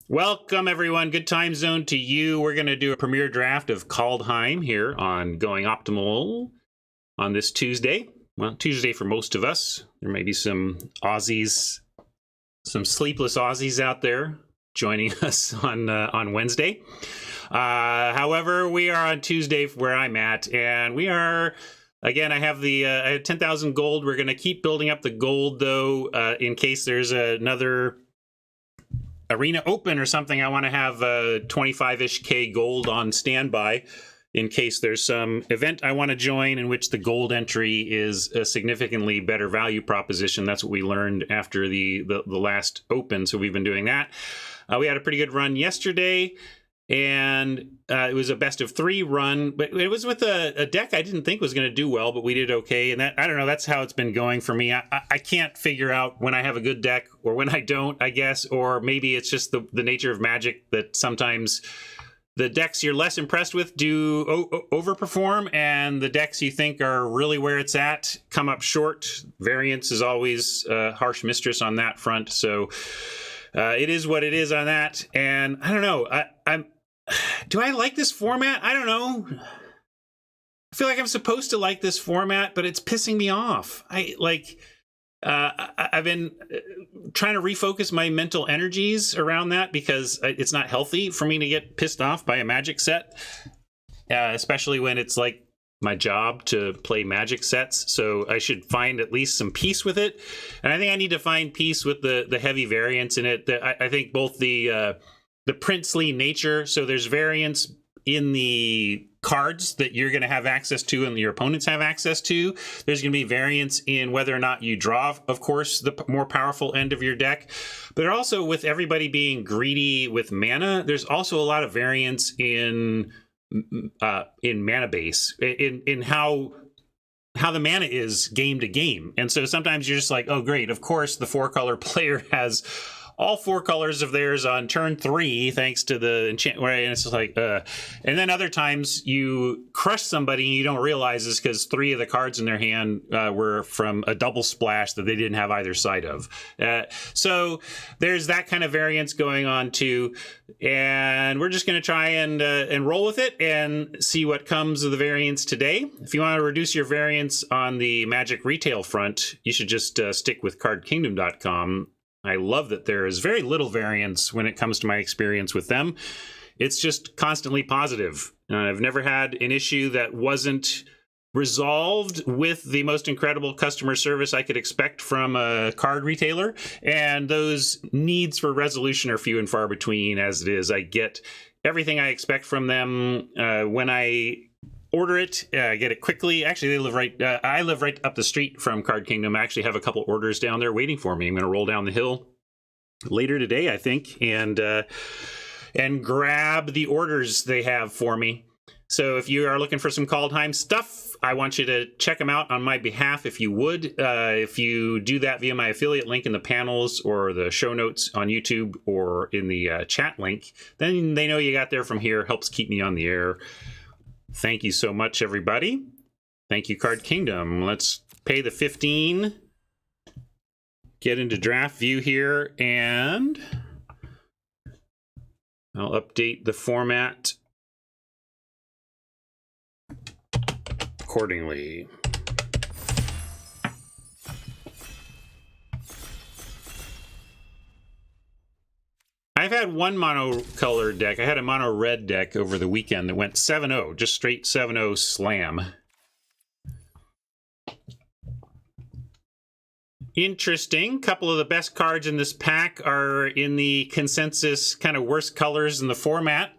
Welcome, everyone. Good time zone to you. We're going to do a premiere draft of Kaldheim here on Going Optimal on this Tuesday. Well, Tuesday for most of us. There may be some Aussies, some sleepless Aussies out there joining us on Wednesday. However, we are on Tuesday where I'm at, and we are... Again, I have the I had 10,000 gold. We're going to keep building up the gold, though, in case there's another Arena Open or something. I want to have 25-ish K gold on standby in case there's some event I want to join in which the gold entry is a significantly better value proposition. That's what we learned after the last Open, so we've been doing that. We had a pretty good run yesterday, and it was a best of 3 run, but it was with a deck I didn't think was going to do well, but we did okay. And that, I don't know, that's how it's been going for me. I can't figure out when I have a good deck or when I don't, I guess, or maybe it's just the nature of Magic that sometimes the decks you're less impressed with do overperform, and the decks you think are really where it's at come up short. Variance is always harsh mistress on that front, so it is what it is on that. And I don't know, do I like this format? I don't know. I feel like I'm supposed to like this format, but it's pissing me off. I've been trying to refocus my mental energies around that because it's not healthy for me to get pissed off by a Magic set, especially when it's like my job to play Magic sets. So I should find at least some peace with it. And I think I need to find peace with the heavy variance in it. I think both the princely nature, so there's variance in the cards that you're going to have access to and your opponents have access to. There's going to be variance in whether or not you draw, of course, the more powerful end of your deck. But also, with everybody being greedy with mana, there's also a lot of variance in mana base, in how the mana is game to game. And so sometimes you're just like, oh, great, of course the 4-color player has all 4 colors of theirs on turn 3 thanks to the enchant, right? And it's just like, and then other times you crush somebody and you don't realize it's because 3 of the cards in their hand were from a double splash that they didn't have either side of. So there's that kind of variance going on too, and we're just going to try and roll with it and see what comes of the variance today. If you want to reduce your variance on the Magic retail front, you should just stick with cardkingdom.com. I love that there is very little variance when it comes to my experience with them. It's just constantly positive. I've never had an issue that wasn't resolved with the most incredible customer service I could expect from a card retailer. And those needs for resolution are few and far between as it is. I get everything I expect from them when I order it, get it quickly. Actually, they live right. I live right up the street from Card Kingdom. I actually have a couple orders down there waiting for me. I'm going to roll down the hill later today, I think, and grab the orders they have for me. So if you are looking for some Kaldheim stuff, I want you to check them out on my behalf if you would. If you do that via my affiliate link in the panels or the show notes on YouTube or in the chat link, then they know you got there from here. Helps keep me on the air. Thank you so much, everybody. Thank you, Card Kingdom. Let's pay the 15. Get into draft view here, and I'll update the format accordingly. I've had one mono-colored deck. I had a mono-red deck over the weekend that went 7-0, just straight 7-0 slam. Interesting. Couple of the best cards in this pack are in the consensus kind of worst colors in the format.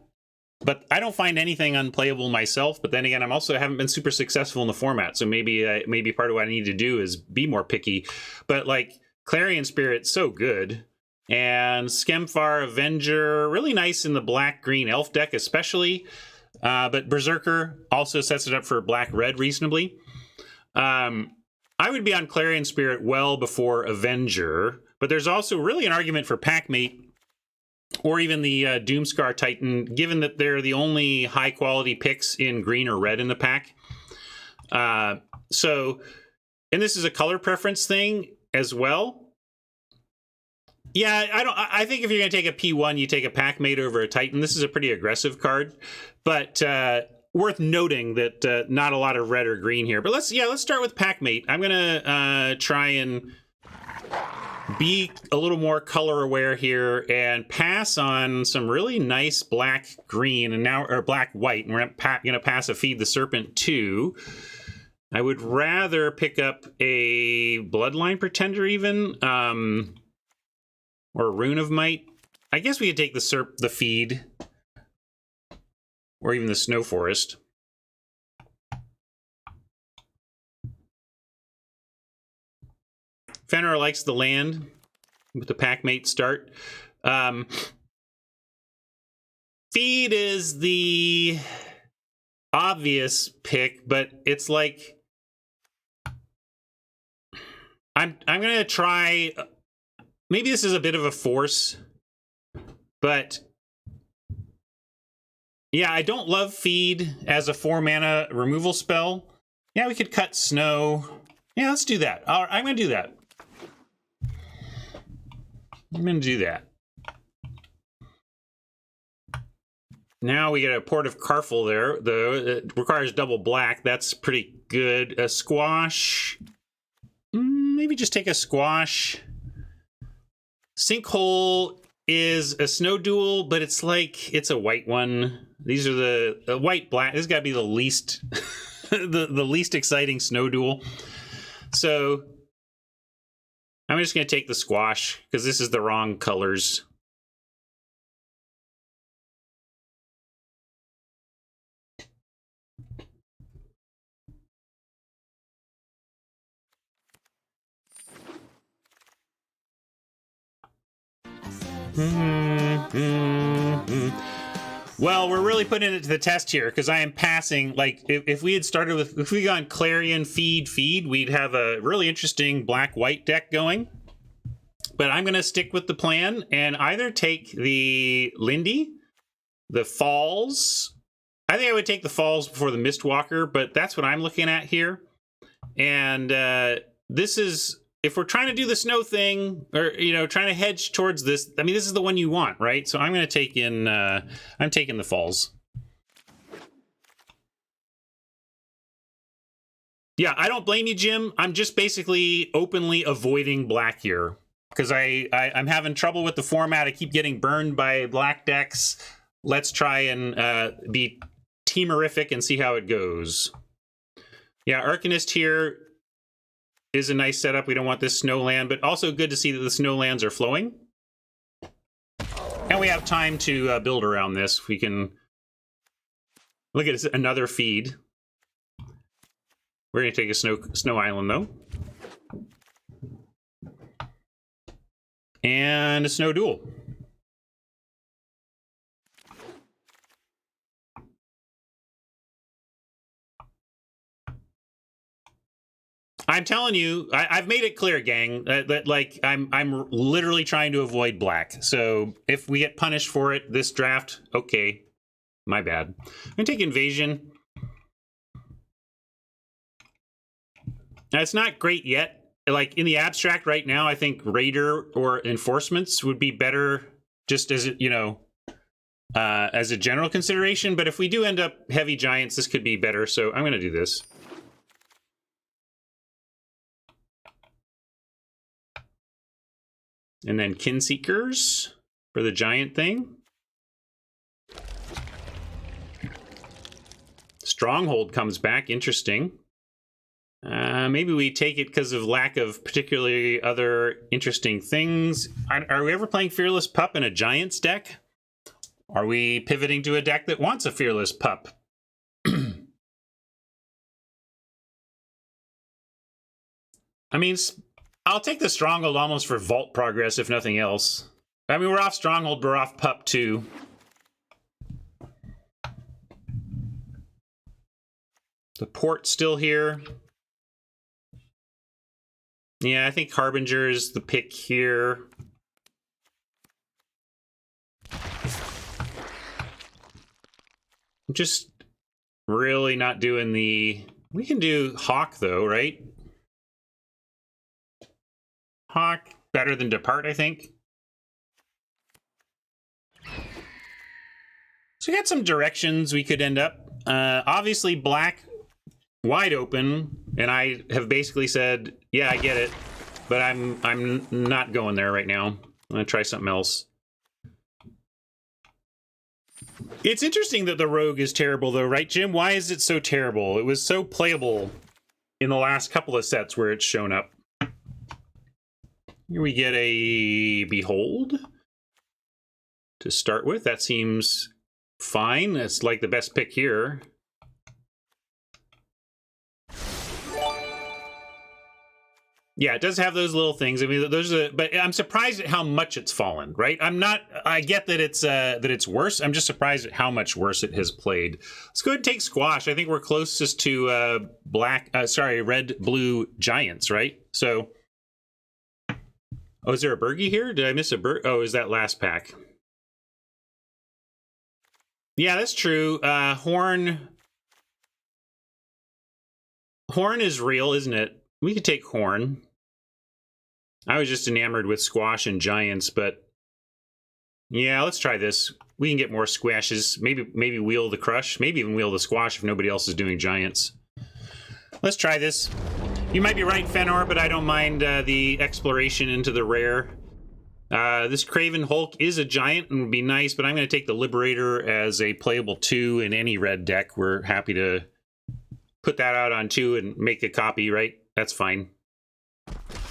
But I don't find anything unplayable myself. But then again, I'm also haven't been super successful in the format. So maybe part of what I need to do is be more picky. But like Clarion Spirit's so good. And Skemfar Avenger, really nice in the black-green elf deck especially. But Berserker also sets it up for black-red reasonably. I would be on Clarion Spirit well before Avenger. But there's also really an argument for Packmate or even the Doomscar Titan, given that they're the only high-quality picks in green or red in the pack. And this is a color preference thing as well. Yeah, I think if you're gonna take a P1, you take a Packmate over a Titan. This is a pretty aggressive card, but worth noting that not a lot of red or green here. But let's start with Packmate. I'm gonna try and be a little more color aware here and pass on some really nice black green and now or black white, and we're gonna pass a Feed the Serpent 2. I would rather pick up a Bloodline Pretender even, or a Rune of Might. I guess we could take the Feed, or even the Snow Forest. Fenrir likes the land with the Packmate start. Feed is the obvious pick, but it's like I'm gonna try. Maybe this is a bit of a force, but yeah, I don't love Feed as a 4-mana removal spell. Yeah, we could cut Snow. Yeah, let's do that. I'm gonna do that. I'm gonna do that. Now we get a Port of Karfel there, though. It requires double black. That's pretty good. A Squash. Maybe just take a Squash. Sinkhole is a Snow Duel, but it's like, it's a white one. These are the white black. This has got to be the least, the least exciting Snow Duel. So I'm just going to take the Squash because this is the wrong colors. Well, we're really putting it to the test here because I am passing. Like, if we had started with, if we gone Clarion, Feed, we'd have a really interesting black-white deck going. But I'm going to stick with the plan and either take the Lindy, the Falls. I think I would take the Falls before the Mistwalker, but that's what I'm looking at here. And this is, if we're trying to do the Snow thing, or, you know, trying to hedge towards this, I mean, this is the one you want, right? So I'm going to take in, I'm taking the Falls. Yeah, I don't blame you, Jim. I'm just basically openly avoiding black here because I'm having trouble with the format. I keep getting burned by black decks. Let's try and be teamerific and see how it goes. Yeah, Arcanist here is a nice setup. We don't want this Snowland, but also good to see that the Snowlands are flowing. And we have time to build around this. We can look at this, another Feed. We're going to take a Snow Island, though. And a Snow Duel. I'm telling you, I've made it clear, gang, that like I'm literally trying to avoid black. So if we get punished for it this draft, okay, my bad. I'm gonna take Invasion. Now it's not great yet. Like in the abstract right now, I think Raider or Enforcements would be better, just as you know, as a general consideration. But if we do end up heavy giants, this could be better. So I'm gonna do this. And then Kinseekers for the giant thing. Stronghold comes back, interesting. Maybe we take it because of lack of particularly other interesting things. Are we ever playing Fearless Pup in a Giants deck? Are we pivoting to a deck that wants a Fearless Pup? I mean, I'll take the Stronghold almost for Vault progress, if nothing else. I mean, we're off Stronghold, we're off Pup too. The Port's still here. Yeah, I think Harbinger is the pick here. I'm just really not doing the... We can do Hawk, though, right? Hawk, better than Depart, I think. So we got some directions we could end up. Obviously, black wide open, and I have basically said, yeah, I get it, but I'm not going there right now. I'm gonna try something else. It's interesting that the rogue is terrible, though, right, Jim? Why is it so terrible? It was so playable in the last couple of sets where it's shown up. Here we get a Behold to start with. That seems fine. That's like the best pick here. Yeah, it does have those little things. I mean, those are, but I'm surprised at how much it's fallen, right? I get that it's worse. I'm just surprised at how much worse it has played. Let's go ahead and take Squash. I think we're closest to red, blue Giants, right? So, oh, is there a Burgie here? Did I miss a Oh, is that last pack? Yeah, that's true. Horn is real, isn't it? We could take Horn. I was just enamored with Squash and Giants, but yeah, let's try this. We can get more Squashes. Maybe wheel the Crush. Maybe even wheel the Squash if nobody else is doing Giants. Let's try this. You might be right, Fenor, but I don't mind the exploration into the rare. This Craven Hulk is a Giant and would be nice, but I'm going to take the Liberator as a playable 2 in any red deck. We're happy to put that out on 2 and make a copy, right? That's fine.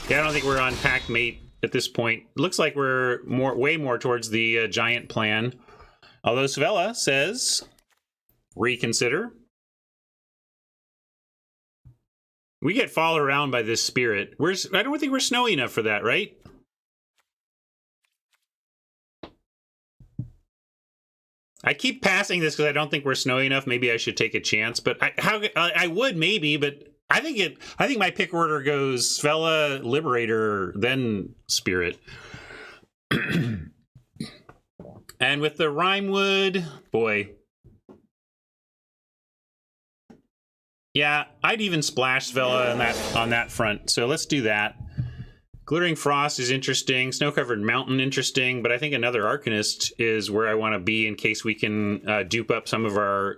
Yeah, I don't think we're on Pact Mate at this point. Looks like we're way more towards the Giant plan. Although Svella says, reconsider. We get followed around by this spirit. I don't think we're snowy enough for that, right? I keep passing this because I don't think we're snowy enough. Maybe I should take a chance, but I would maybe, but I think my pick order goes Svella, Liberator, then Spirit. And with the Rimewood, boy. Yeah, I'd even splash Svella on that front. So let's do that. Glittering Frost is interesting. Snow-Covered Mountain interesting, but I think another Arcanist is where I want to be in case we can dupe up some of our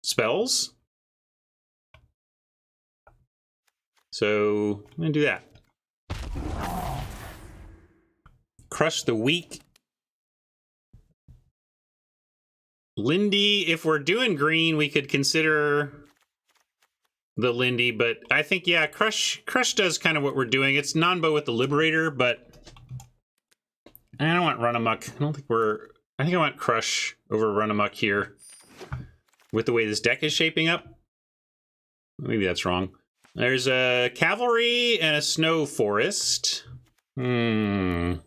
spells. So I'm going to do that. Crush the Weak. Lindy, if we're doing green, we could consider the Lindy, but I think, yeah, Crush does kind of what we're doing. It's non-bow with the Liberator, but I don't want Run Amok. I think I want Crush over Run Amok here with the way this deck is shaping up. Maybe that's wrong. There's a Cavalry and a Snow Forest. You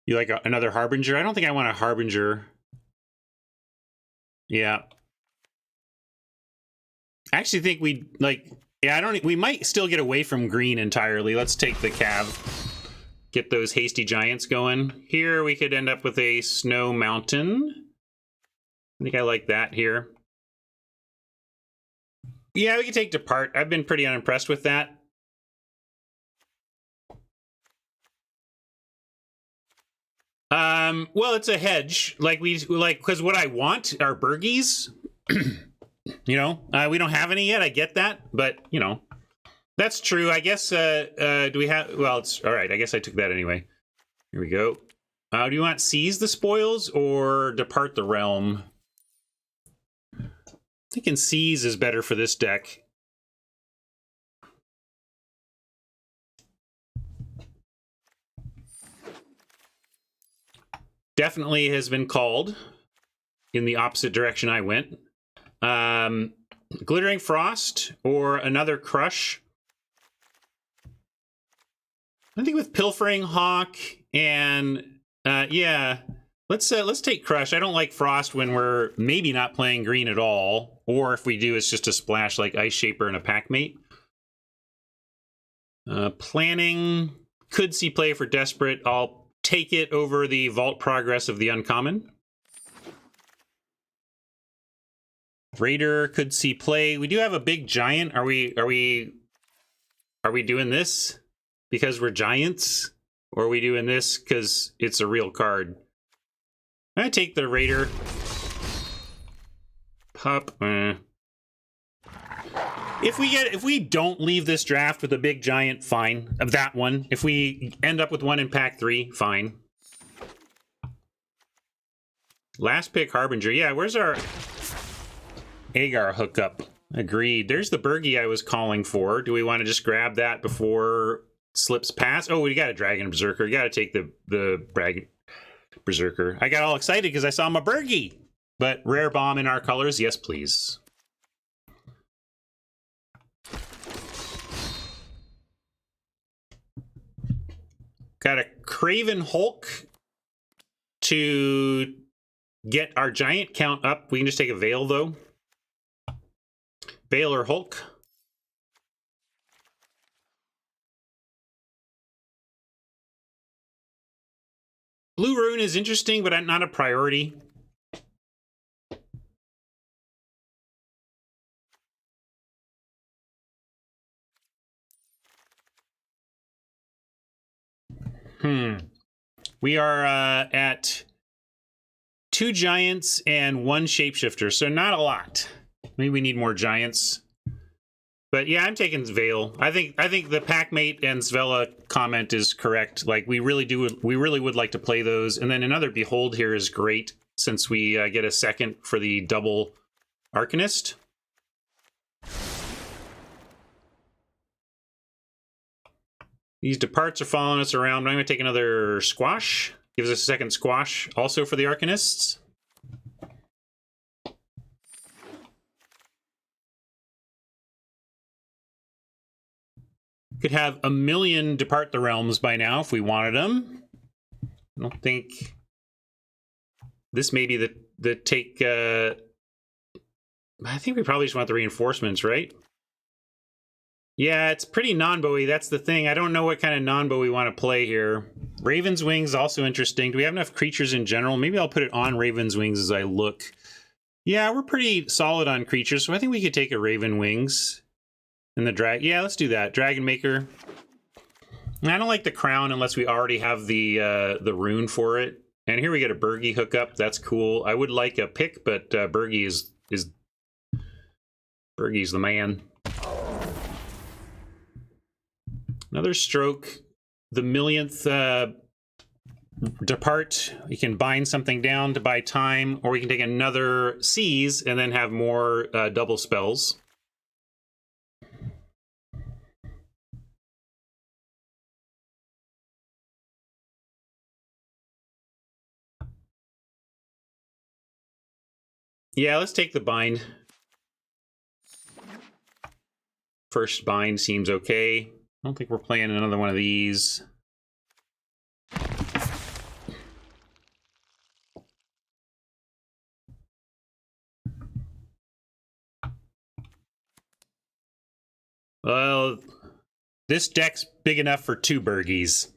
like another Harbinger? I don't think I want a Harbinger. Yeah. I actually think we might still get away from green entirely. Let's take the Cav. Get those hasty Giants going. Here we could end up with a Snow Mountain. I think I like that here. Yeah, we can take Depart. I've been pretty unimpressed with that. Well, it's a hedge. Because what I want are Burgies. We don't have any yet. I get that, but that's true. I guess. Do we have? Well, it's all right. I guess I took that anyway. Here we go. Do you want Seize the Spoils or Depart the Realm? Thinking Seize is better for this deck. Definitely has been called in the opposite direction I went. Glittering Frost or another Crush. I think with Pilfering Hawk and yeah, let's take Crush. I don't like Frost when we're maybe not playing green at all, or if we do, it's just a splash like Ice Shaper and a Packmate. Planning could see play for Desperate. I'll take it over the Vault Progress of the Uncommon. Raider could see play. We do have a big Giant. Are we doing this because we're Giants? Or are we doing this because it's a real card? I'm gonna take the Raider. Pup. If we don't leave this draft with a big giant, fine. Of that one. If we end up with one in pack 3, fine. Last pick, Harbinger. Yeah, where's our Agar hookup? Agreed. There's the Bergie I was calling for. Do we want to just grab that before slips past? Oh, we got a Dragon Berserker. You got to take the Berserker. I got all excited because I saw my Bergie. But rare bomb in our colors? Yes, please. Got a Craven Hulk to get our giant count up. We can just take a Veil, though. Veil or Hulk. Blue Rune is interesting, but not a priority. We are at 2 giants and 1 shapeshifter, so not a lot. Maybe we need more giants. But yeah, I'm taking Veil. I think the Packmate and Svella comment is correct. Like we really would like to play those. And then another Behold here is great since we get a second for the double Arcanist. These departs are following us around. I'm going to take another Squash. Gives us a second Squash also for the Arcanists. Could have a million Depart the Realms by now if we wanted them. I don't think this may be the take. I think we probably just want the reinforcements, right? Yeah, it's pretty non-Bowie. That's the thing. I don't know what kind of non-Bowie we want to play here. Raven's Wings also interesting. Do we have enough creatures in general? Maybe I'll put it on Raven's Wings as I look. Yeah, we're pretty solid on creatures, so I think we could take a Raven Wings. And the drag, yeah, let's do that. Dragon Maker. I don't like the Crown unless we already have the rune for it. And here we get a Bergie hookup. That's cool. I would like a pick, but Bergie is Bergie's the man. Another stroke. The millionth depart. We can bind something down to buy time, or we can take another seize and then have more double spells. Yeah, let's take the bind. First bind seems okay. I don't think we're playing another one of these. Well, this deck's big enough for 2 Bergies.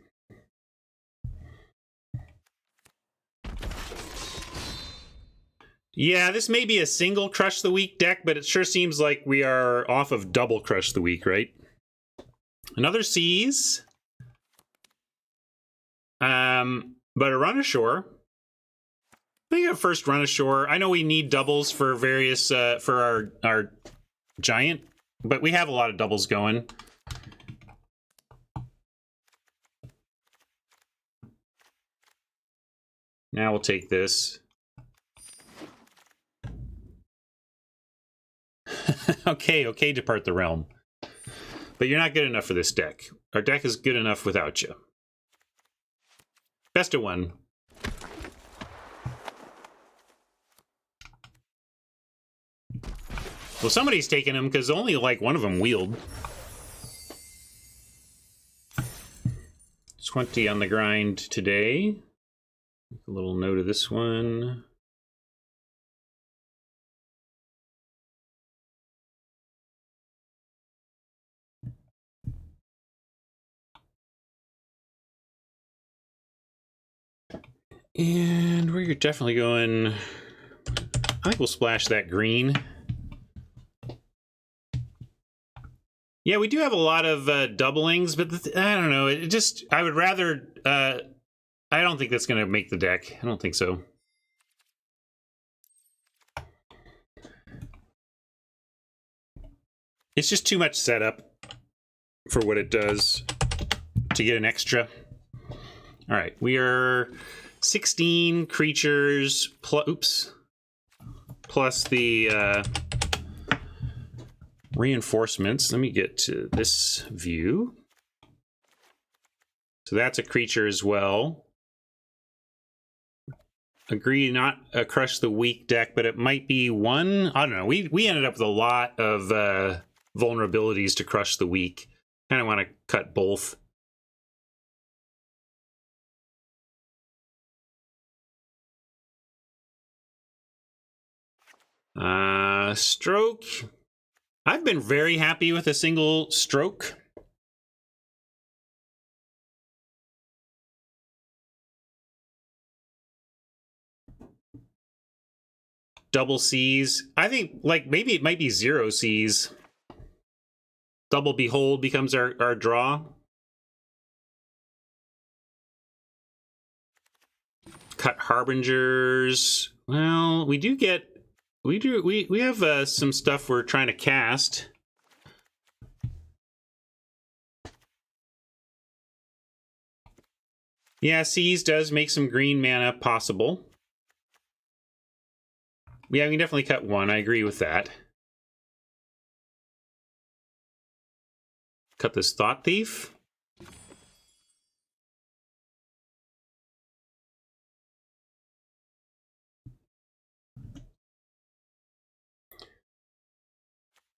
Yeah, this may be a single Crush the Week deck, but it sure seems like we are off of double Crush the Week, right? Another Seize. But a Run Ashore. I think a first Run Ashore. I know we need doubles for various, for our Giant, but we have a lot of doubles going. Now we'll take this. Okay, Depart the Realm. But you're not good enough for this deck. Our deck is good enough without you. Best of 1. Well, somebody's taking them because only like one of them wheeled. 20 on the grind today. A little note of this one. And we're definitely going, I think we'll splash that green. Yeah, we do have a lot of doublings, but I don't know. It just, I would rather, I don't think that's going to make the deck. I don't think so. It's just too much setup for what it does to get an extra. All right, we are 16 creatures plus the reinforcements. Let me get to this view. So that's a creature as well. Agree not crush the weak deck, but it might be one. I don't know. We ended up with a lot of vulnerabilities to crush the weak. Kind of want to cut both. Stroke. I've been very happy with a single stroke. Double C's. I think, like, maybe it might be 0 C's. Double Behold becomes our draw. Cut Harbingers. Well, we have some stuff we're trying to cast. Yeah, C's does make some green mana possible. Yeah, we can definitely cut one. I agree with that. Cut this Thought Thief.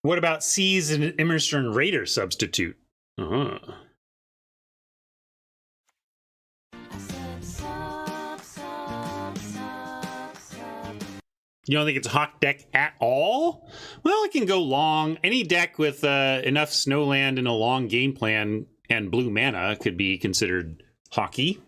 What about C's and Immerstern Raider substitute? Uh-huh. You don't think it's a Hawk deck at all? Well, it can go long. Any deck with enough Snowland and a long game plan and blue mana could be considered Hawky.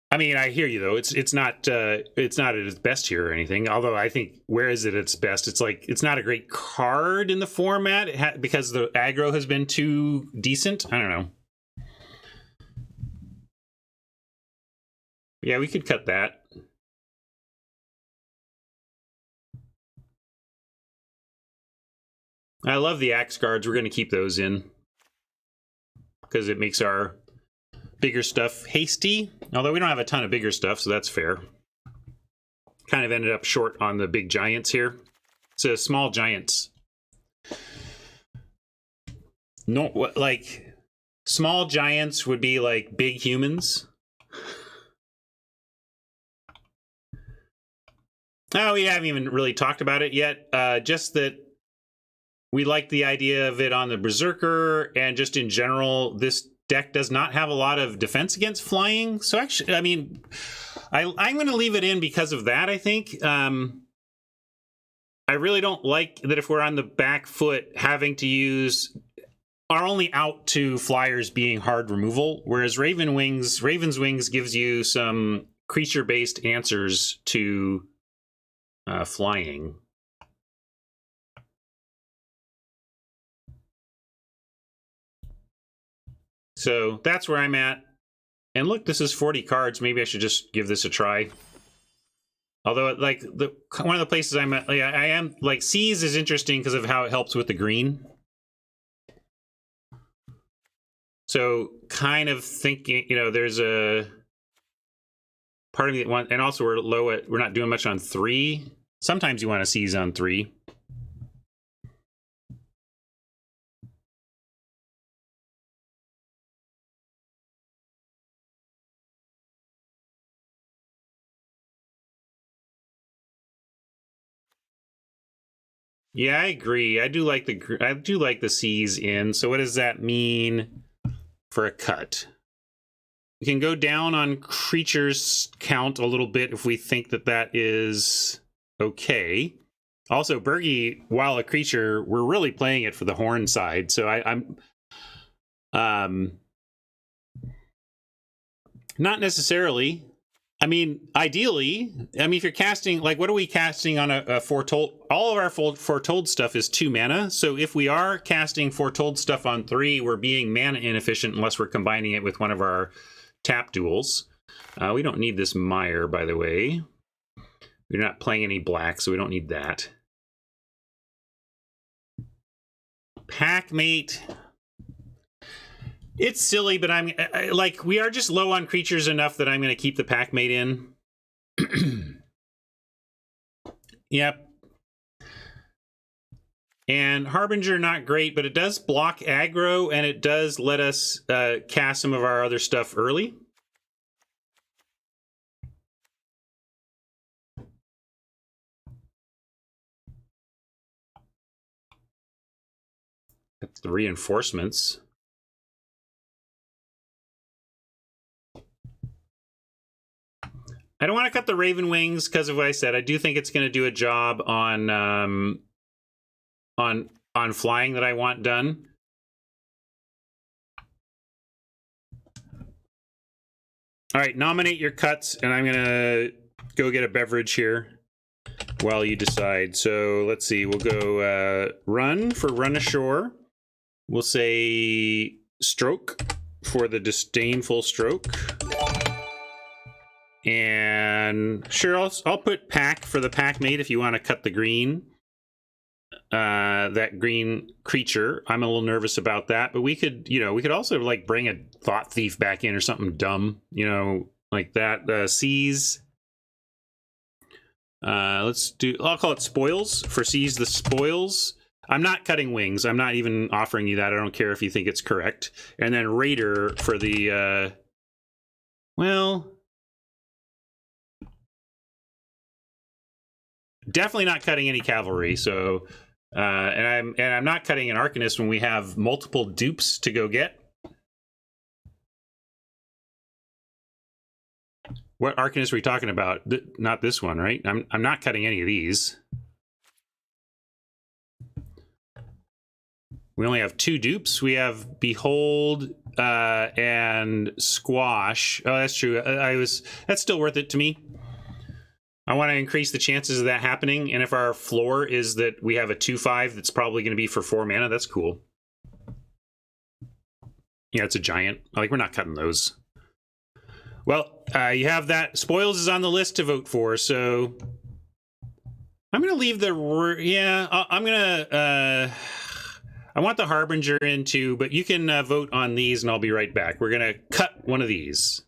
I mean, I hear you though. It's not at its best here or anything. Although I think where is it at its best? It's like it's not a great card in the format because the aggro has been too decent. I don't know. Yeah, we could cut that. I love the axe guards. We're going to keep those in because it makes our bigger stuff hasty. Although we don't have a ton of bigger stuff, so that's fair. Kind of ended up short on the big giants here. So small giants. No, like small giants would be like big humans. Oh, we haven't even really talked about it yet. Just that we like the idea of it on the Berserker, and just in general, this deck does not have a lot of defense against flying. So actually, I mean, I'm going to leave it in because of that, I think. I really don't like that if we're on the back foot having to use our only out to flyers being hard removal, whereas Raven's Wings gives you some creature-based answers to flying. So that's where I'm at. And look, this is 40 cards. Maybe I should just give this a try. Although, like, one of the places I'm at, like, I am, like, C's is interesting because of how it helps with the green. So, kind of thinking, you know, there's a part of me that wants, and also we're not doing much on 3. Sometimes you want to C's on 3. Yeah, I agree. I do like the C's in. So what does that mean for a cut? We can go down on creatures count a little bit if we think that is okay. Also, Bergie, while a creature, we're really playing it for the horn side. So I'm not necessarily. I mean, ideally, I mean, if you're casting, like, what are we casting on a foretold? All of our foretold stuff is 2 mana. So if we are casting foretold stuff on 3, we're being mana inefficient unless we're combining it with one of our tap duels. We don't need this mire, by the way. We're not playing any black, so we don't need that. Packmate. It's silly, but like, we are just low on creatures enough that I'm going to keep the Packmate in. Yep. And Harbinger, not great, but it does block aggro, and it does let us cast some of our other stuff early. That's the reinforcements. I don't want to cut the Raven Wings because of what I said. I do think it's going to do a job on flying that I want done. All right, nominate your cuts, and I'm going to go get a beverage here while you decide. So let's see. We'll go run for run ashore. We'll say stroke for the disdainful stroke. And sure, I'll put pack for the Packmate if you want to cut the green. That green creature. I'm a little nervous about that, but we could also like bring a Thought Thief back in or something dumb, like that. Seize. I'll call it spoils for seize the spoils. I'm not cutting wings. I'm not even offering you that. I don't care if you think it's correct. And then Raider for the definitely not cutting any cavalry. So, and I'm not cutting an Arcanist when we have multiple dupes to go get. What Arcanist are we talking about? Not this one, right? I'm not cutting any of these. We only have 2 dupes. We have Behold and Squash. Oh, that's true. That's still worth it to me. I want to increase the chances of that happening, and if our floor is that we have a 2/5 that's probably going to be for 4 mana, that's cool. Yeah, it's a giant. Like, we're not cutting those. Well, you have that. Spoils is on the list to vote for, so I'm going to leave the... Yeah, I'm going to... I want the Harbinger in too, but you can vote on these, and I'll be right back. We're going to cut one of these.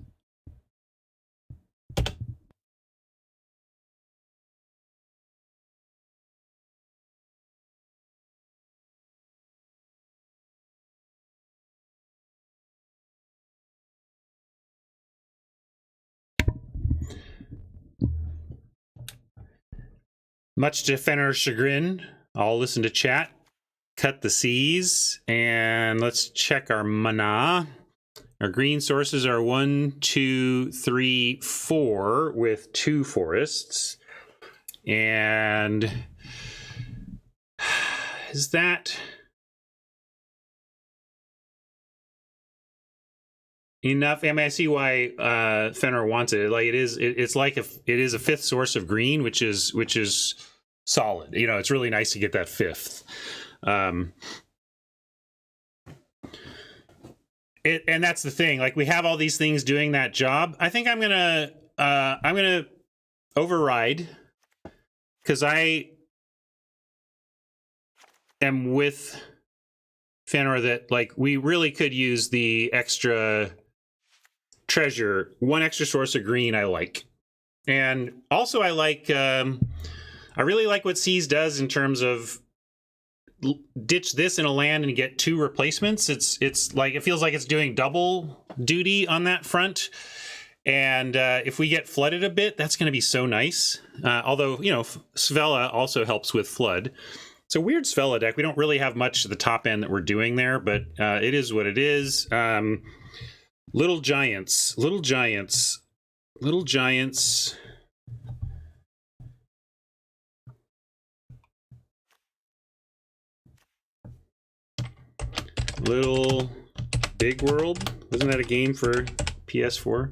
Much to Fenner's chagrin, I'll listen to chat, cut the C's, and let's check our mana. Our green sources are 1, 2, 3, 4 with 2 forests. And is that enough? I mean, I see why Fenner wants it. Like, it's like it is a 5th source of green, which is solid. It's really nice to get that 5th. And that's the thing. Like, we have all these things doing that job. I think I'm gonna override, because I am with Fenner that, like, we really could use the extra treasure. 1 extra source of green I like. And also I like I really like what Seize does in terms of ditch this in a land and get 2 replacements. It's like, it feels like it's doing double duty on that front. And if we get flooded a bit, that's going to be so nice. Although, Svella also helps with flood. It's a weird Svella deck. We don't really have much at the top end that we're doing there, but it is what it is. Little Giants. Little Giants. Little Big World. Wasn't that a game for PS4?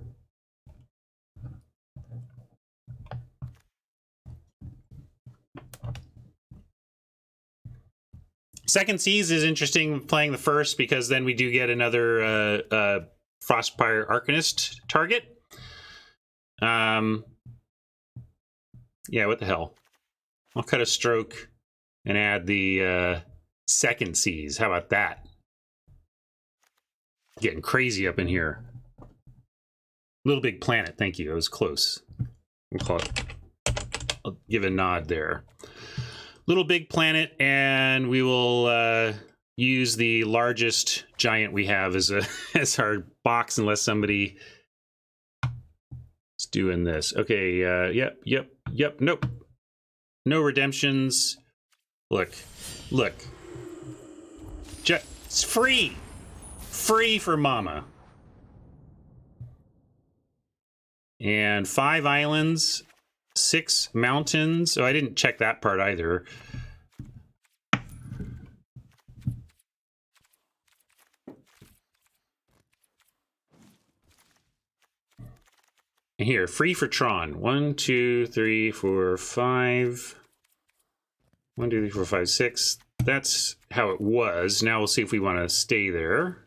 Second Seas is interesting playing the first because then we do get another Frostfire Arcanist target. Yeah, what the hell? I'll cut a stroke and add the Second Seas. How about that? Getting crazy up in here. Little Big Planet, thank you. It was close. I'll give a nod there. Little Big Planet, and we will use the largest giant we have as as our box, unless somebody is doing this. Okay, yep, nope. No redemptions. Look. It's free. Free for mama. And 5 islands, 6 mountains. Oh, I didn't check that part either. Here, free for Tron. 1, 2, 3, 4, 5. 1, 2, 3, 4, 5, 6. That's how it was. Now we'll see if we want to stay there.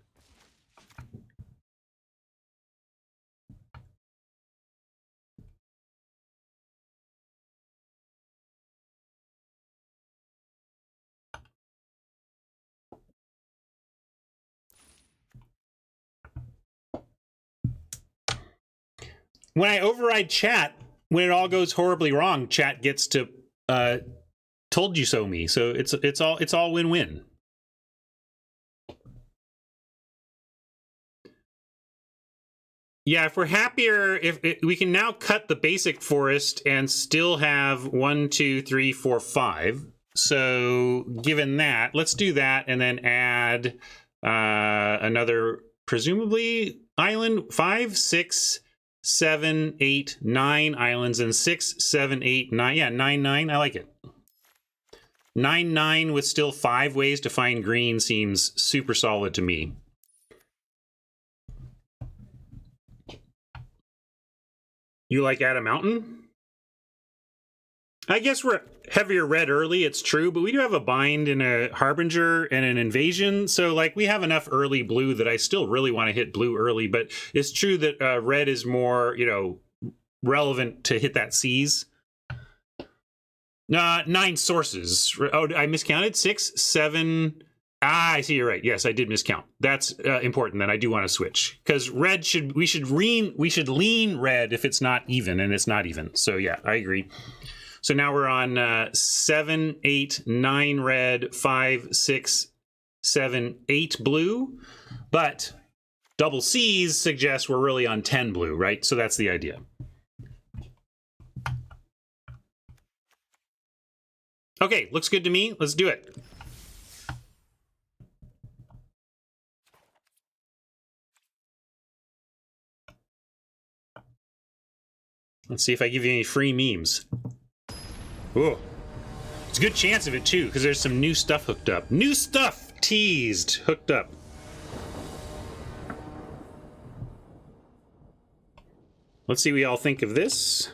When I override chat, when it all goes horribly wrong, chat gets to told you so me. So it's all win-win. Yeah, if we're happier, if we can now cut the basic forest and still have 1, 2, 3, 4, 5. So given that, let's do that and then add another presumably island. 5, 6, 7, 8, 9 islands, and 6, 7, 8, 9. Yeah, 9, 9. I like it. 9, 9 with still 5 ways to find green seems super solid to me. You like add a mountain? I guess we're heavier red early, it's true, but we do have a bind and a harbinger and an invasion, so like we have enough early blue that I still really want to hit blue early, but it's true that red is more, relevant to hit that seize. 9 sources. Oh, I miscounted. 6, 7. I see. You're right. Yes, I did miscount. That's important. Then I do want to switch because red we should lean red if it's not even, and it's not even. So yeah, I agree. So now we're on 7, 8, 9 red, 5, 6, 7, 8 blue, but double C's suggests we're really on 10 blue, right? So that's the idea. Okay, looks good to me. Let's do it. Let's see if I give you any free memes. Ooh. It's a good chance of it, too, because there's some new stuff hooked up. New stuff teased, hooked up. Let's see what we all think of this.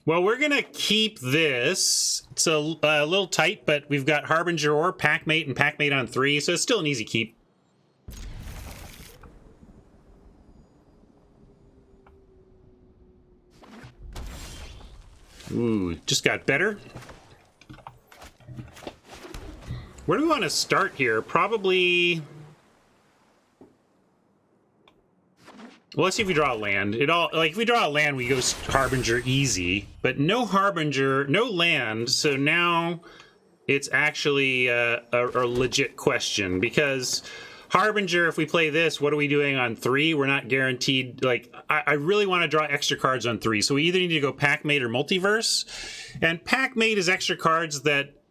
Well, we're going to keep this. It's a little tight, but we've got Harbinger or Packmate and Packmate on 3, so it's still an easy keep. Ooh, just got better. Where do we want to start here? Probably... Well, let's see if we draw a land. If we draw a land, we go Harbinger easy, but no Harbinger, no land. So now it's actually a legit question because Harbinger, if we play this, what are we doing on 3? We're not guaranteed. Like, I really want to draw extra cards on 3. So we either need to go Packmate or Multiverse. And Packmate is extra cards that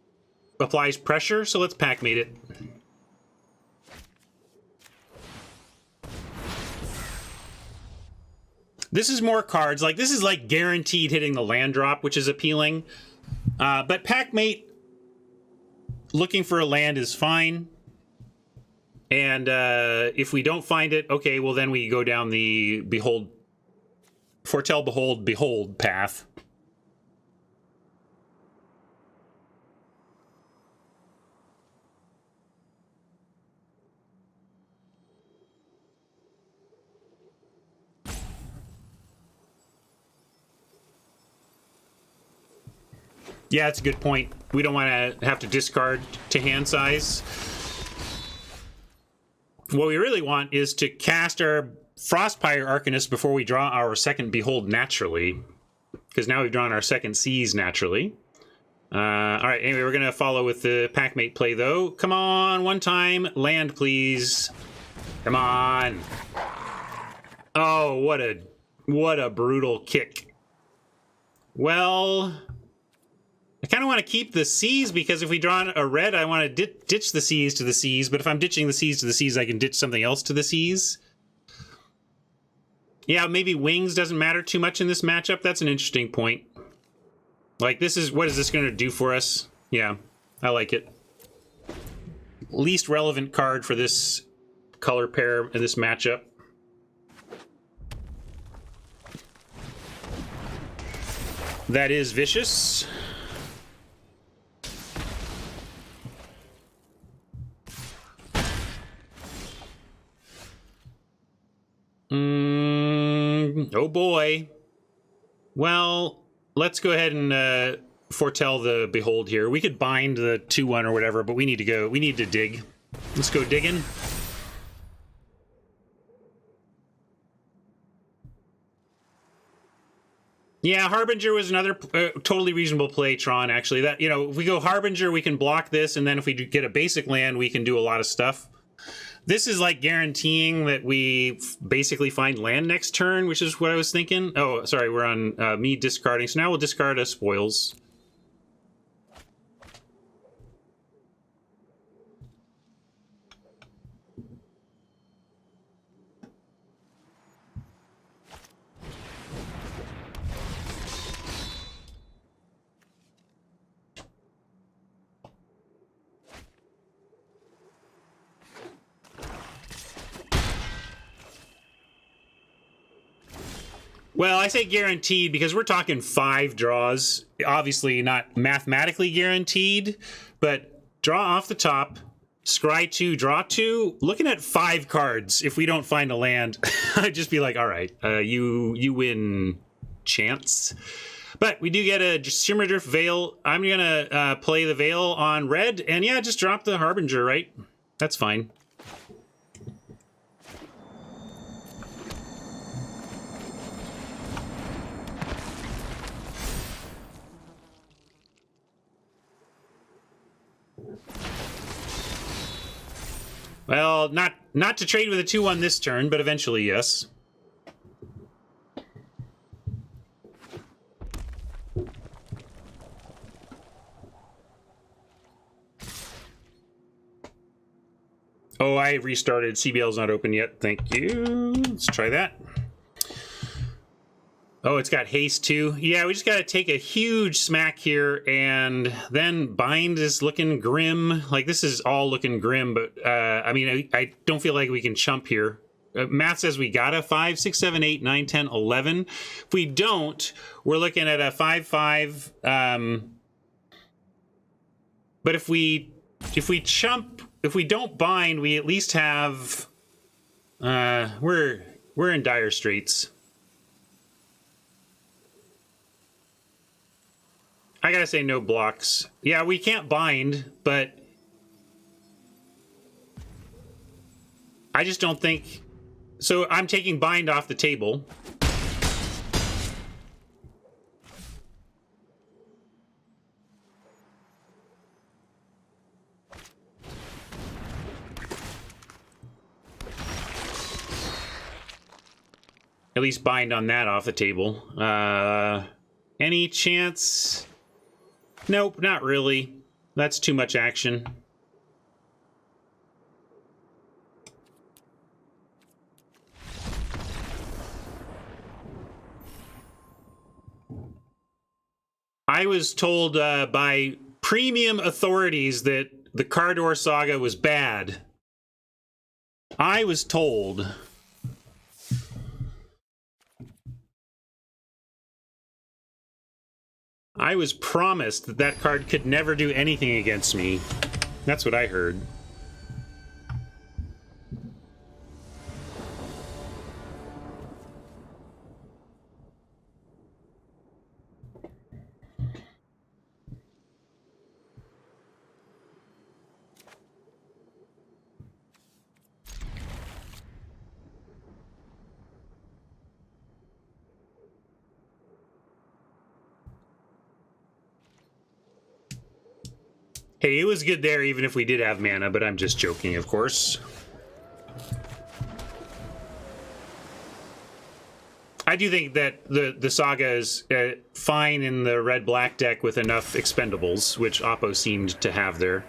applies pressure. So let's Packmate it. This is more cards. Like, this is like guaranteed hitting the land drop, which is appealing. But Packmate looking for a land is fine. And if we don't find it, okay, well then we go down the foretell, behold path. Yeah, that's a good point. We don't want to have to discard to hand size. What we really want is to cast our Frostpire Arcanist before we draw our second Behold naturally, because now we've drawn our second Seize naturally. All right, anyway, we're going to follow with the Packmate play, though. Come on, one time. Land, please. Come on. Oh, what a brutal kick. Well, I kind of want to keep the Seize, because if we draw a red, I want to ditch the Seize to the Seize, but if I'm ditching the Seize to the Seize, I can ditch something else to the Seize. Yeah, maybe Wings doesn't matter too much in this matchup. That's an interesting point. Like, what is this going to do for us? Yeah, I like it. Least relevant card for this color pair in this matchup. That is vicious. Oh boy. Well, let's go ahead and foretell the Behold here. We could bind the 2/1 or whatever, but we need to go. We need to dig. Let's go digging. Yeah, Harbinger was another totally reasonable play, Tron, actually. That, you know, if we go Harbinger, we can block this, and then if we get a basic land, we can do a lot of stuff. This is like guaranteeing that we basically find land next turn, which is what I was thinking. Oh, sorry, we're on me discarding. So now we'll discard a Spoils. Well, I say guaranteed because we're talking 5 draws. Obviously not mathematically guaranteed, but draw off the top, scry 2, draw 2. Looking at 5 cards, if we don't find a land, I'd just be like, all right, you win, chance. But we do get a Shimmerdrift Veil. I'm going to play the Veil on red, and yeah, just drop the Harbinger, right? That's fine. Well, not to trade with a 2/1 this turn, but eventually, yes. Oh, I restarted. CBL's not open yet. Thank you. Let's try that. Oh, it's got haste too. Yeah, we just got to take a huge smack here, and then bind is looking grim. Like, this is all looking grim, but I mean, I don't feel like we can chump here. Math says we got a 5, 6, 7, 8, 9, 10, 11. If we don't, we're looking at a 5/5. But if we chump, if we don't bind, we at least have. We're in dire straits. I gotta say no blocks. Yeah, we can't bind, but I just don't think. So I'm taking bind off the table. At least bind on that off the table. Any chance? Nope, not really. That's too much action. I was told by premium authorities that the Cardor Saga was bad. I was told. I was promised that that card could never do anything against me. That's what I heard. Hey, it was good there even if we did have mana, but I'm just joking, of course. I do think that the Saga is fine in the red-black deck with enough expendables, which Oppo seemed to have there.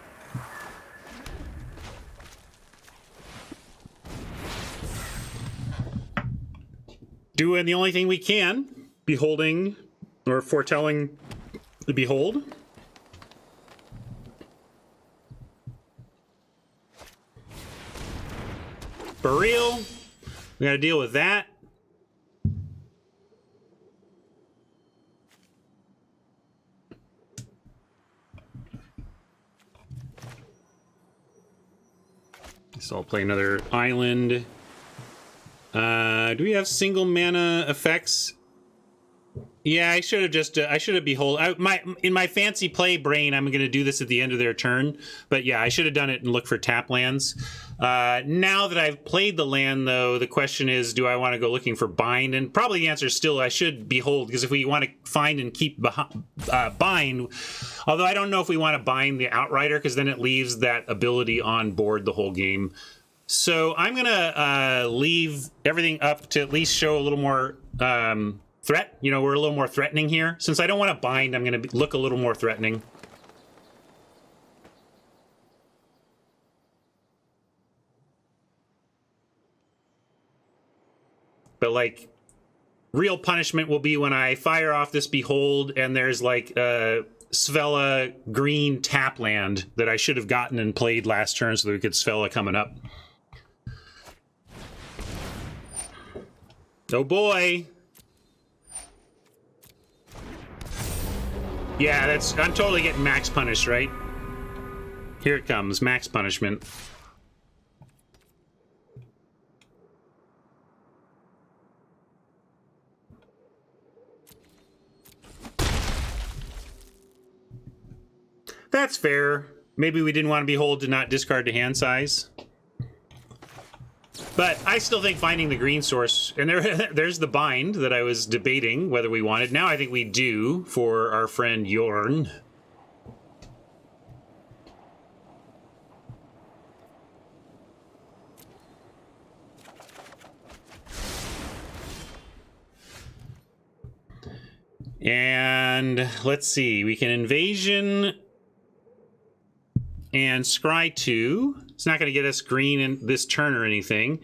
Doing the only thing we can, beholding or foretelling the behold. For real, we gotta deal with that. So I'll play another island. Do we have single mana effects? Yeah, I should have just I should have behold. In my fancy play brain, I'm going to do this at the end of their turn. But yeah, I should have done it and look for tap lands. Now that I've played the land, though, the question is, do I want to go looking for bind? And probably the answer is still I should behold, because if we want to find and keep bind, although I don't know if we want to bind the outrider, because then it leaves that ability on board the whole game. So I'm going to leave everything up to at least show a little more threat. You know, we're a little more threatening here. Since I don't want to bind, I'm going to look a little more threatening. But, like, real punishment will be when I fire off this Behold and there's, like, Svella green tap land that I should have gotten and played last turn so that we could Svella coming up. Oh, boy. Yeah, I'm totally getting max punished, right? Here it comes, max punishment. That's fair. Maybe we didn't want to behold to not discard to hand size. But I still think finding the green source, and there's the bind that I was debating whether we wanted. Now I think we do for our friend Jorn. And let's see, we can invasion and scry 2. It's not going to get us green in this turn or anything,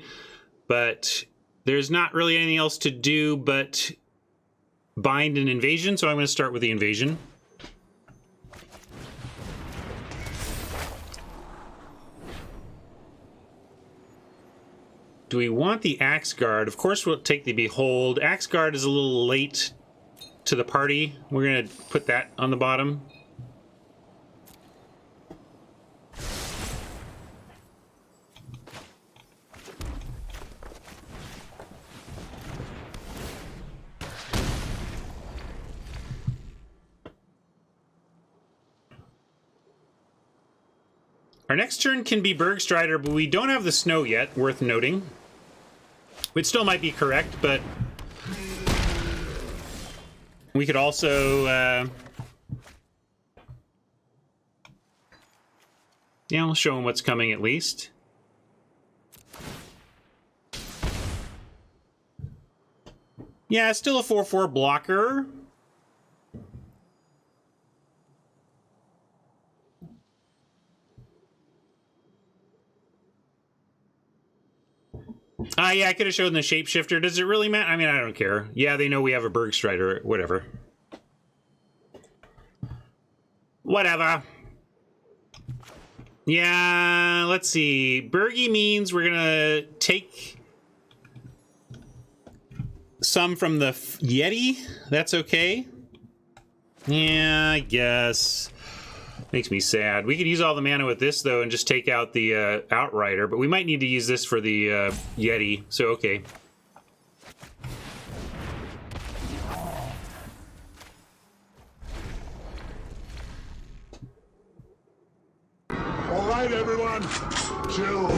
but there's not really anything else to do but bind an invasion, so I'm going to start with the invasion. Do we want the Axe Guard? Of course we'll take the Behold. Axe Guard is a little late to the party. We're going to put that on the bottom. Our next turn can be Bergstrider, but we don't have the snow yet, worth noting. Which still might be correct, but we could also yeah, I'll show him what's coming at least. Yeah, it's still a 4/4 blocker. Yeah, I could have shown the Shapeshifter. Does it really matter? I mean, I don't care. Yeah, they know we have a Bergstrider, whatever. Whatever. Yeah, let's see. Bergie means we're gonna take some from the Yeti. That's okay. Yeah, I guess. Makes me sad. We could use all the mana with this, though, and just take out the Outrider, but we might need to use this for the Yeti, so okay. All right, everyone. Chill.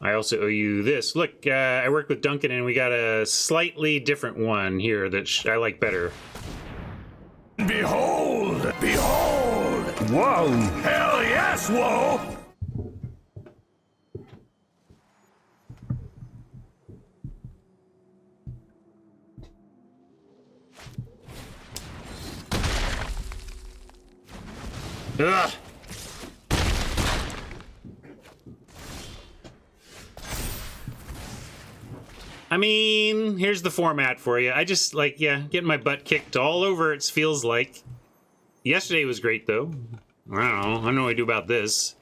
I also owe you this. Look, I worked with Duncan, and we got a slightly different one here that I like better. Behold! Behold! Whoa! Hell yes, whoa! Ugh! I mean, here's the format for you. I just, like, yeah, getting my butt kicked all over, it feels like. Yesterday was great, though. I don't know what I do about this.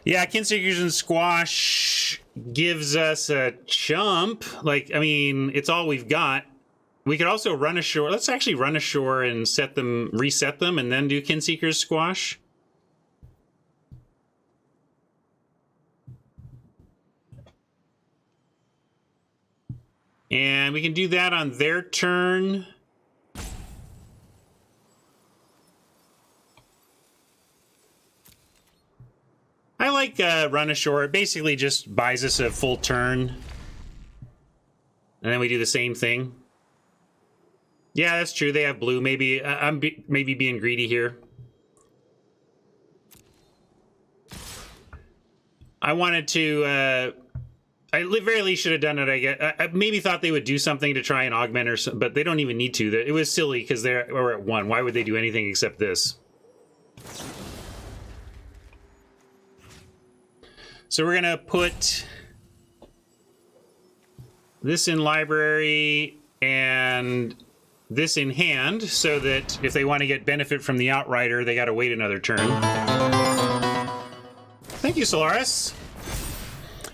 Yeah, Kinseekers and Squash gives us a chump. Like, I mean, it's all we've got. We could also run ashore. Let's actually run ashore and reset them, and then do Kinseekers Squash. And we can do that on their turn. I like Run Ashore. It basically just buys us a full turn. And then we do the same thing. Yeah, that's true. They have blue. Maybe I'm maybe being greedy here. I wanted to... I very least should have done it, I guess. I maybe thought they would do something to try and augment or something, but they don't even need to. It was silly because we're at 1. Why would they do anything except this? So we're going to put this in library and this in hand so that if they want to get benefit from the Outrider, they got to wait another turn. Thank you, Solaris.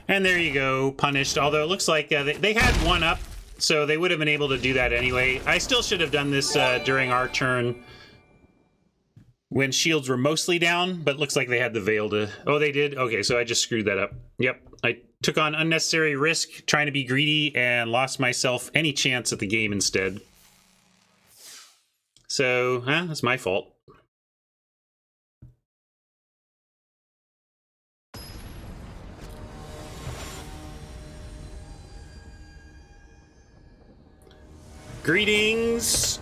And there you go, punished. Although it looks like they had 1 up, so they would have been able to do that anyway. I still should have done this during our turn when shields were mostly down, but it looks like they had the Veil to... Oh, they did? Okay, so I just screwed that up. Yep, I took on unnecessary risk trying to be greedy and lost myself any chance at the game instead. So, that's my fault. Greetings,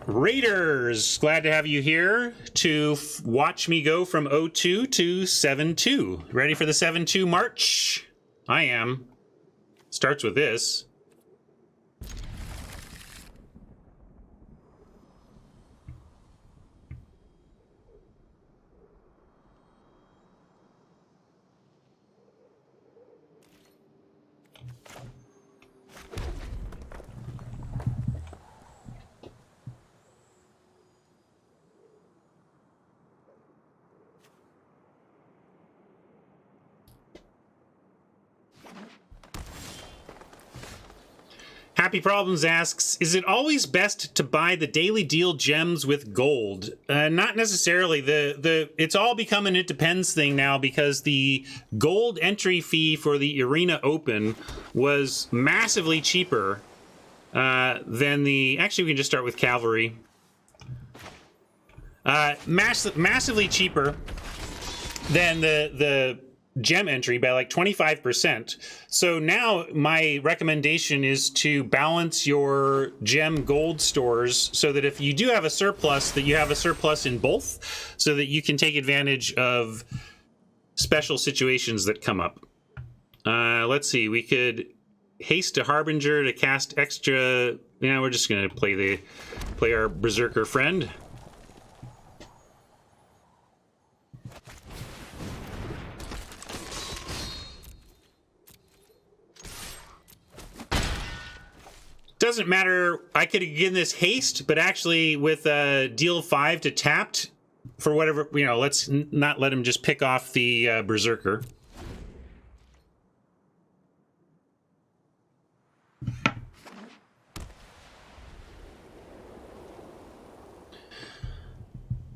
Raiders. Glad to have you here to watch me go from 0-2 to 7-2. Ready for the 7-2 march? I am. Starts with this. Happy Problems asks, is it always best to buy the daily deal gems with gold? Not necessarily. It's all become an it depends thing now because the gold entry fee for the Arena Open was massively cheaper than the... Actually, we can just start with Cavalry. Massively cheaper than the gem entry by like 25%. So now my recommendation is to balance your gem gold stores so that if you do have a surplus, that you have a surplus in both so that you can take advantage of special situations that come up. Let's see, we could haste a Harbinger to cast extra. Yeah, we're just gonna play our Berserker friend. Doesn't matter. I could have given this haste, but actually with deal 5 to tapped, for whatever, you know, let's not let him just pick off the Berserker.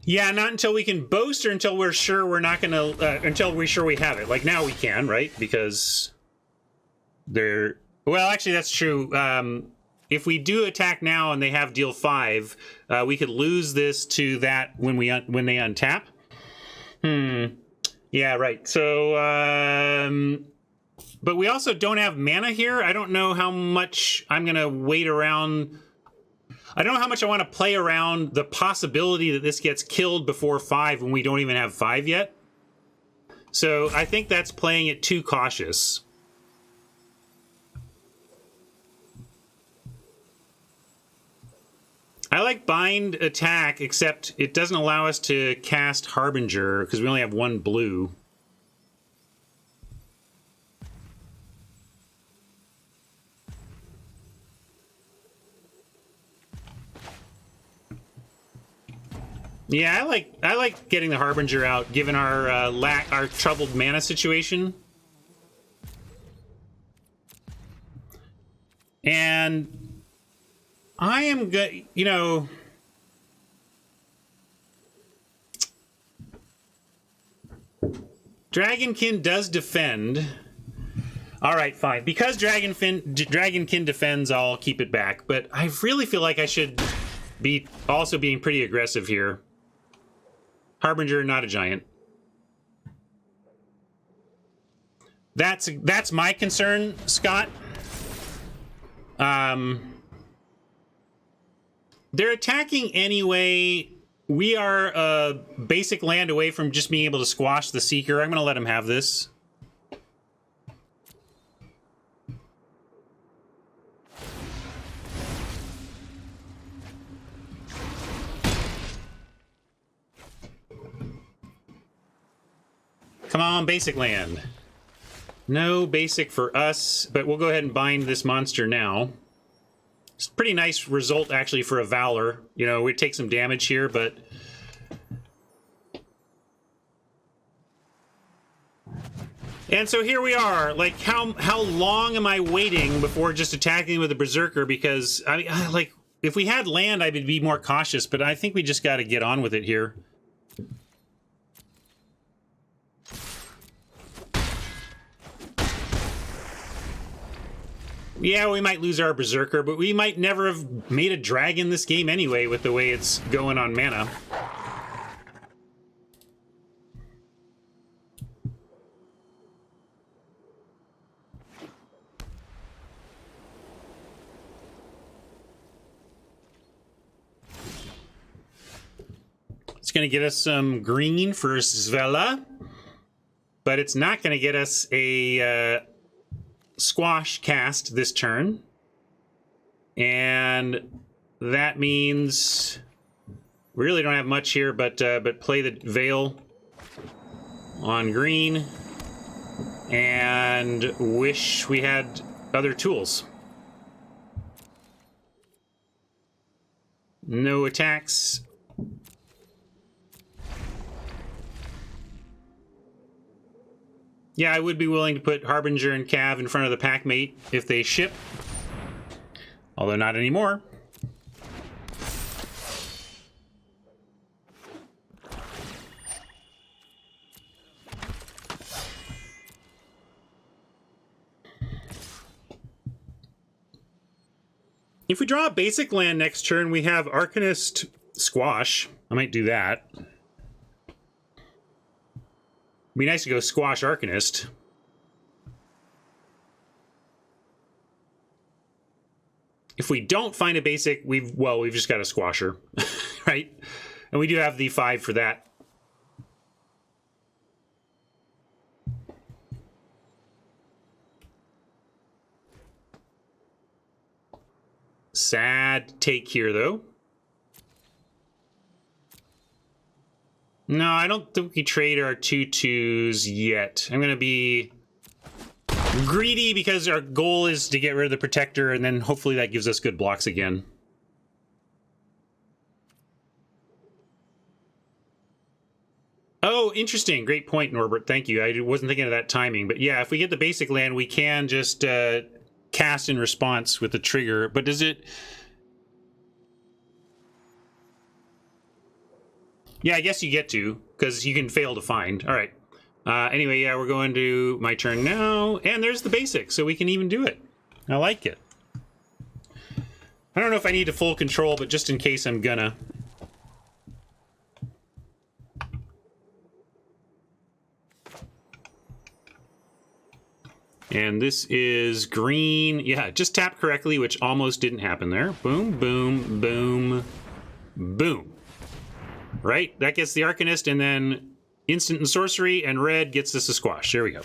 Yeah, not until we can boast or until we're sure we're not going to, until we're sure we have it. Like now we can, right? Because they're, well, actually that's true. If we do attack now and they have deal 5, we could lose this to that when they untap. Yeah, right. So, but we also don't have mana here. I don't know how much I'm going to wait around. I don't know how much I want to play around the possibility that this gets killed before 5 when we don't even have 5 yet. So I think that's playing it too cautious. I like bind attack, except it doesn't allow us to cast Harbinger because we only have 1 blue. Yeah, I like getting the Harbinger out, given our our troubled mana situation. And I am good, you know. Dragonkin does defend. All right, fine. Because Dragonkin defends, I'll keep it back. But I really feel like I should be also being pretty aggressive here. Harbinger, not a giant. That's my concern, Scott. They're attacking anyway. We are a basic land away from just being able to squash the Seeker. I'm going to let him have this. Come on, basic land. No basic for us, but we'll go ahead and bind this monster now. It's a pretty nice result, actually, for a Valor. You know, we take some damage here, but... And so here we are. Like, how long am I waiting before just attacking with a Berserker? Because, like, if we had land, I would be more cautious, but I think we just got to get on with it here. Yeah, we might lose our Berserker, but we might never have made a dragon this game anyway with the way it's going on mana. It's going to get us some green for Svella, but it's not going to get us a... squash cast this turn, and that means we really don't have much here, but play the Veil on green and wish we had other tools. No attacks. Yeah, I would be willing to put Harbinger and Cav in front of the Packmate if they ship. Although not anymore. If we draw a basic land next turn, we have Arcanist Squash. I might do that. Be nice to go squash Arcanist. If we don't find a basic, we've just got a squasher, right? And we do have the 5 for that. Sad take here, though. No, I don't think we trade our 2/2s yet. I'm going to be greedy because our goal is to get rid of the Protector, and then hopefully that gives us good blocks again. Oh, interesting. Great point, Norbert. Thank you. I wasn't thinking of that timing. But yeah, if we get the basic land, we can just cast in response with the trigger. But does it... Yeah, I guess you get to, because you can fail to find. All right. Anyway, yeah, we're going to my turn now. And there's the basic, so we can even do it. I like it. I don't know if I need to full control, but just in case I'm gonna. And this is green. Yeah, just tap correctly, which almost didn't happen there. Boom, boom, boom, boom. Right? That gets the Arcanist, and then instant and sorcery, and red gets us a squash. There we go.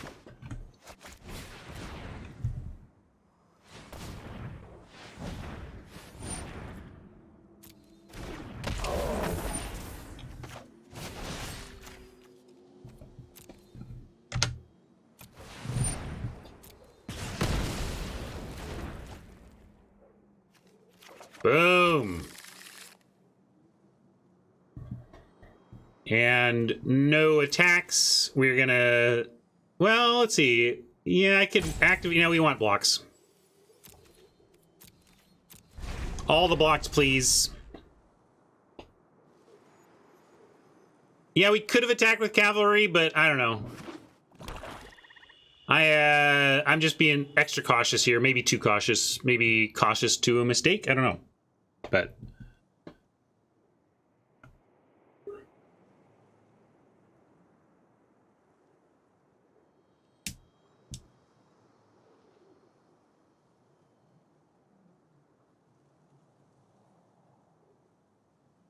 Boom. And no attacks. We're gonna... Well, let's see. Yeah, I could activate... You know, we want blocks. All the blocks, please. Yeah, we could have attacked with cavalry, but I don't know. I'm just being extra cautious here. Maybe too cautious. Maybe cautious to a mistake. I don't know. But...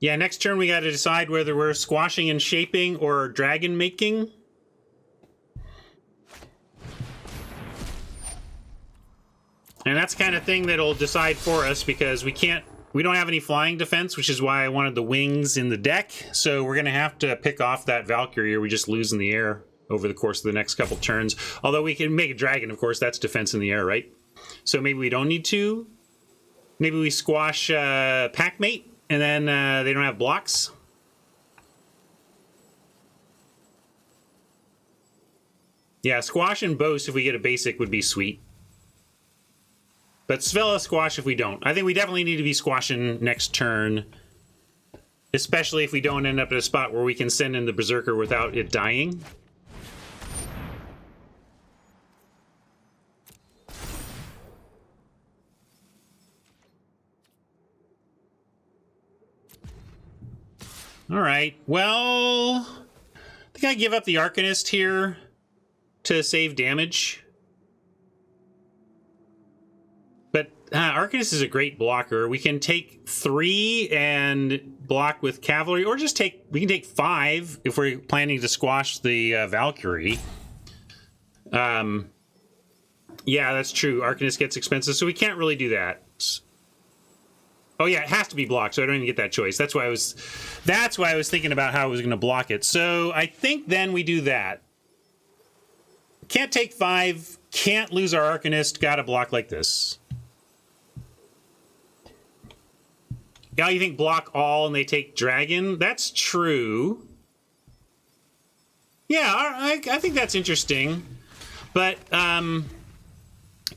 Yeah, next turn we got to decide whether we're squashing and shaping or dragon making. And that's the kind of thing that'll decide for us, because we don't have any flying defense, which is why I wanted the wings in the deck. So we're going to have to pick off that Valkyrie, or we just lose in the air over the course of the next couple turns. Although we can make a dragon, of course, that's defense in the air, right? So maybe we don't need to. Maybe we squash Packmate, and then they don't have blocks. Yeah, squash and boast if we get a basic would be sweet. But Svella squash if we don't. I think we definitely need to be squashing next turn. Especially if we don't end up at a spot where we can send in the Berserker without it dying. Alright, well... I think I give up the Arcanist here to save damage. But Arcanist is a great blocker. We can take 3 and block with Cavalry, or just we can take 5 if we're planning to squash the Valkyrie. Yeah, that's true. Arcanist gets expensive, so we can't really do that. Oh yeah, it has to be blocked, so I don't even get that choice. That's why I was thinking about how I was going to block it. So I think then we do that. Can't take 5, can't lose our Arcanist, gotta block like this. Yeah, you think block all and they take dragon? That's true. Yeah, I think that's interesting. But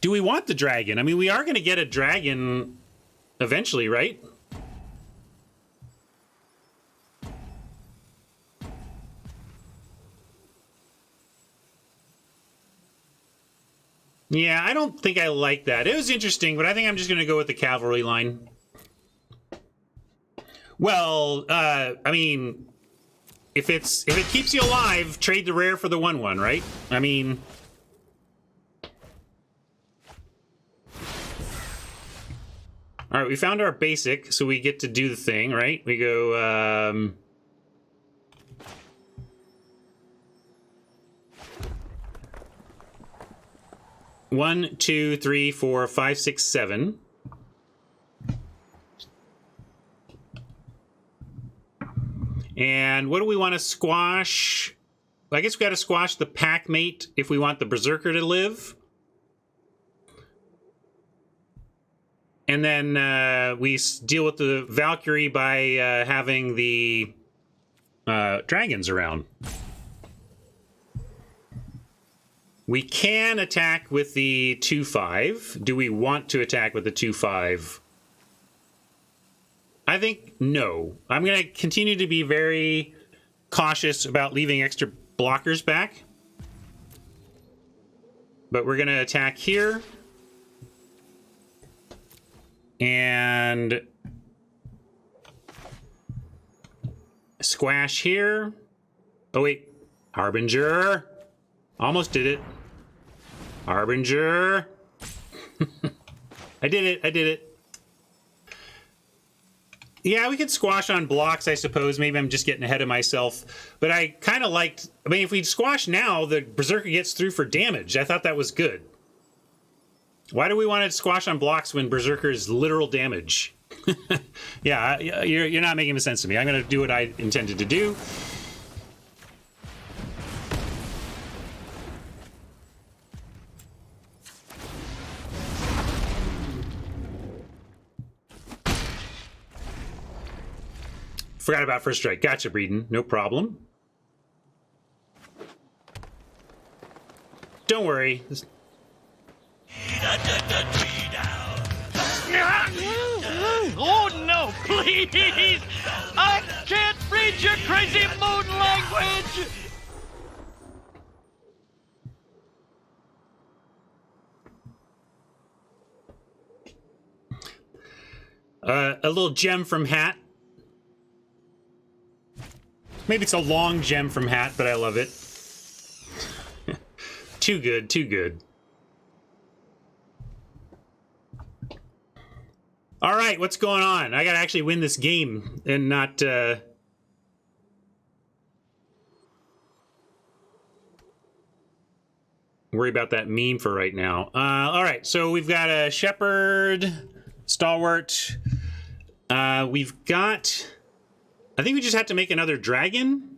do we want the dragon? I mean, we are going to get a dragon eventually, right? Yeah, I don't think I like that. It was interesting, but I think I'm just going to go with the cavalry line. Well, I mean, if it keeps you alive, trade the rare for the 1/1, right? I mean, all right, we found our basic, so we get to do the thing, right? We go, 1, 2, 3, 4, 5, 6, 7. And what do we want to squash? I guess we got to squash the Packmate if we want the Berserker to live. And then we deal with the Valkyrie by having the dragons around. We can attack with the 2/5. Do we want to attack with the 2/5? I think no. I'm going to continue to be very cautious about leaving extra blockers back. But we're going to attack here. And squash here. Oh, wait. Harbinger. Almost did it. Harbinger. I did it. I did it. Yeah, we could squash on blocks, I suppose. Maybe I'm just getting ahead of myself. But I kind of liked... I mean, if we squash now, the Berserker gets through for damage. I thought that was good. Why do we want to squash on blocks when Berserker is literal damage? Yeah, you're not making sense to me. I'm going to do what I intended to do. Forgot about first strike. Gotcha, Breeden. No problem. Don't worry. Oh no, please! I can't read your crazy moon language! A little gem from Hat. Maybe it's a long gem from Hat, but I love it. Too good, too good. All right, what's going on? I gotta actually win this game and not... worry about that meme for right now. All right, so we've got a Shepherd, Stalwart. We've got... I think we just have to make another dragon.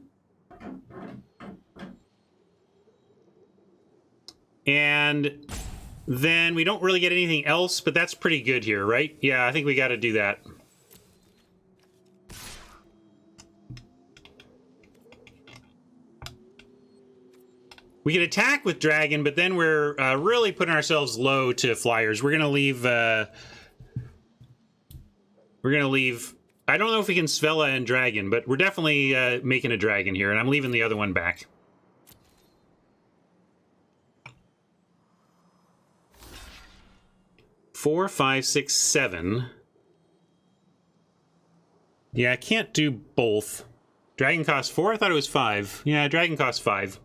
And then we don't really get anything else, but that's pretty good here, right? Yeah, I think we got to do that. We can attack with dragon, but then we're really putting ourselves low to flyers. We're gonna leave. I don't know if we can Svella and dragon, but we're definitely making a dragon here, and I'm leaving the other one back. Four, 5, 6, 7. Yeah, I can't do both. Dragon costs 4? I thought it was 5. Yeah, dragon costs 5.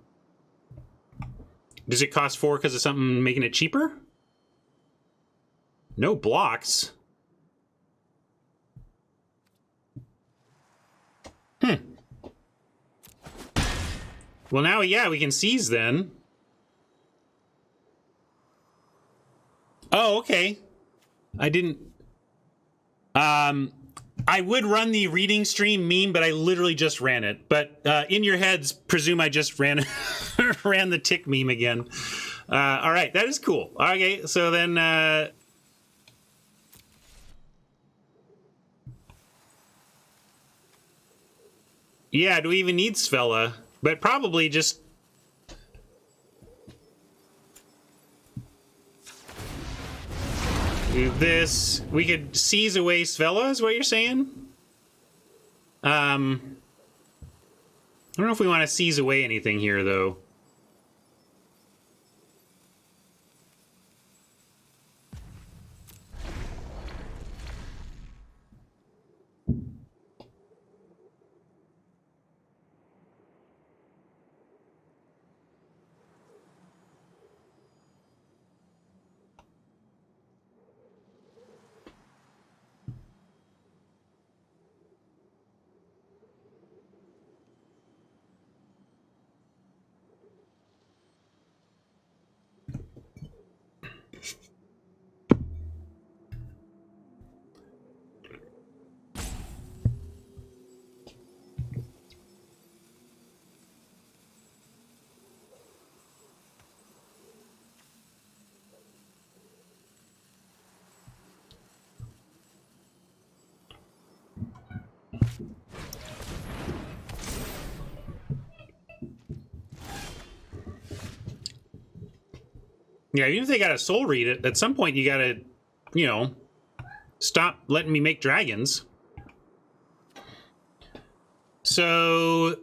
Does it cost 4 because of something making it cheaper? No blocks. Well, now, yeah, we can seize then. Oh, okay. I didn't... I would run the reading stream meme, but I literally just ran it. But in your heads, presume I just ran ran the tick meme again. All right, that is cool. Okay, so then... yeah, do we even need Svella? But probably just... do this. We could seize away Svella, is what you're saying? I don't know if we want to seize away anything here, though. Yeah, even if they got a soul read it, at some point you gotta, you know, stop letting me make dragons. So,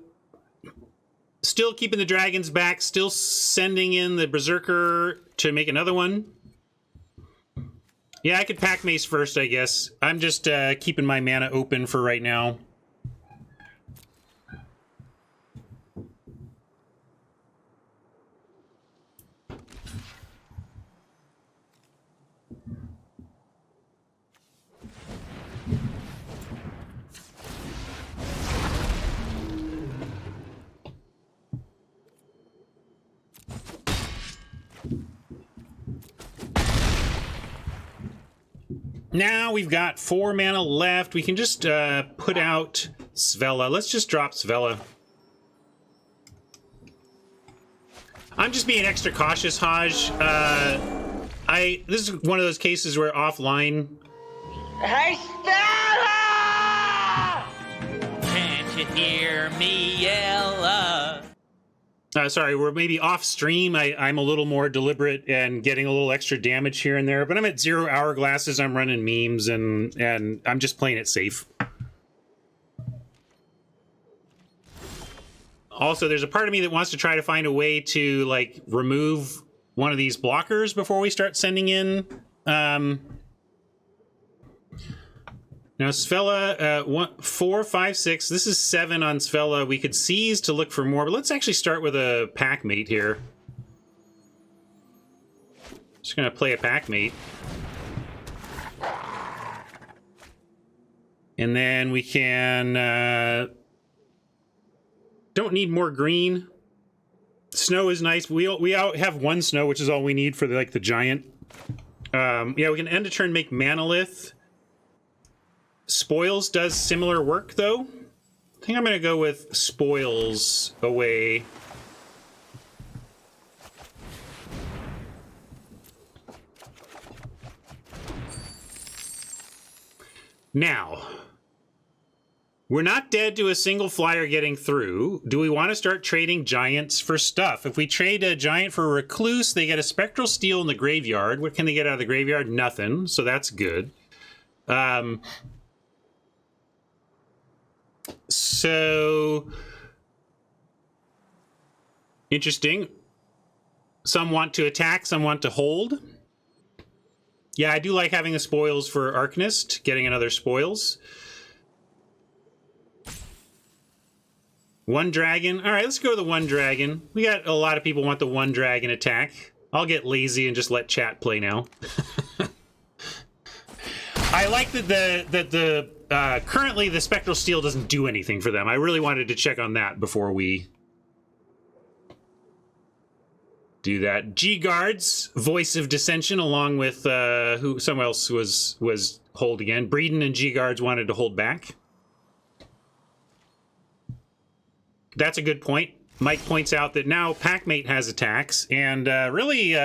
still keeping the dragons back, still sending in the Berserker to make another one. Yeah, I could pack Mace first, I guess. I'm just keeping my mana open for right now. Now we've got 4 mana left. We can just put out Svella. Let's just drop Svella. I'm just being extra cautious, Haj. This is one of those cases where offline. Hey, Stella! Can't you hear me yell? Sorry, we're maybe off stream. I'm a little more deliberate and getting a little extra damage here and there, but I'm at 0 hourglasses. I'm running memes and I'm just playing it safe. Also, there's a part of me that wants to try to find a way to like remove one of these blockers before we start sending in. Now, Svella, 4, 5, 6. This is 7 on Svella. We could seize to look for more, but let's actually start with a pack mate here. Just gonna play a pack mate. And then we can... don't need more green. Snow is nice. We have 1 snow, which is all we need for the giant. Yeah, we can end a turn, make Manalith. Spoils does similar work, though. I think I'm going to go with Spoils away. Now, we're not dead to a single flyer getting through. Do we want to start trading giants for stuff? If we trade a giant for a recluse, they get a spectral steel in the graveyard. What can they get out of the graveyard? Nothing, so that's good. So interesting. Some want to attack, some want to hold. Yeah, I do like having the spoils for Arcanist, getting another spoils. 1 dragon. All right, let's go to the 1 dragon. We got a lot of people want the 1 dragon attack. I'll get lazy and just let chat play now. I like that currently the Spectral Steel doesn't do anything for them. I really wanted to check on that before we do that. G-Guards, Voice of Dissension, along with who someone else was hold again. Breeden and G-Guards wanted to hold back. That's a good point. Mike points out that now Packmate has attacks, and really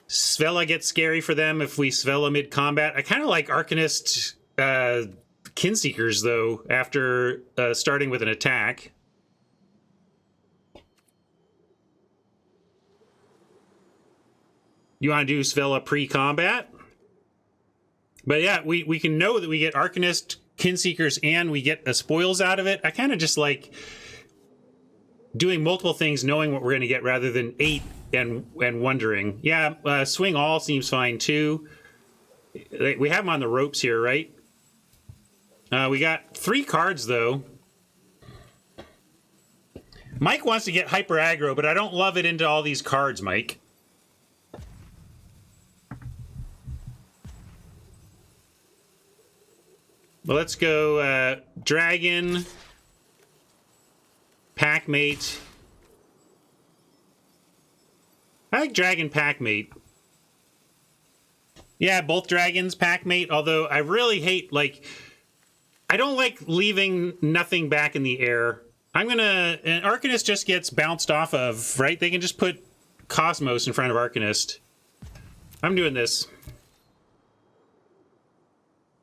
Svella gets scary for them if we Svella mid-combat. I kind of like Arcanist Kinseekers, though, after starting with an attack. You want to do Svella pre-combat? But yeah, we can know that we get Arcanist, Kinseekers, and we get the spoils out of it. I kind of just like doing multiple things, knowing what we're going to get, rather than 8 and wondering. Yeah, swing all seems fine too. We have them on the ropes here, right? We got 3 cards though. Mike wants to get hyper aggro, but I don't love it into all these cards, Mike. Well, let's go Dragon, Packmate. I like Dragon Packmate. Yeah, both Dragons, Packmate, although I really hate, like, I don't like leaving nothing back in the air. I'm gonna... And Arcanist just gets bounced off of, right? They can just put Cosmos in front of Arcanist. I'm doing this.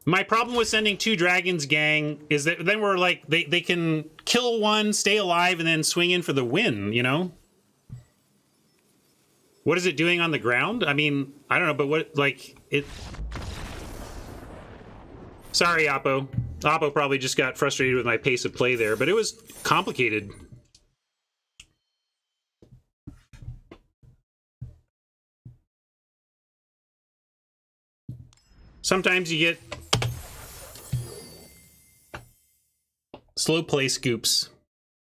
My problem with sending 2 dragons, gang, is that then we're like, they can kill one, stay alive, and then swing in for the win, you know? What is it doing on the ground? I mean, I don't know, but what, like, it... Sorry, Oppo. Oppo probably just got frustrated with my pace of play there, but it was complicated. Sometimes you get slow play scoops,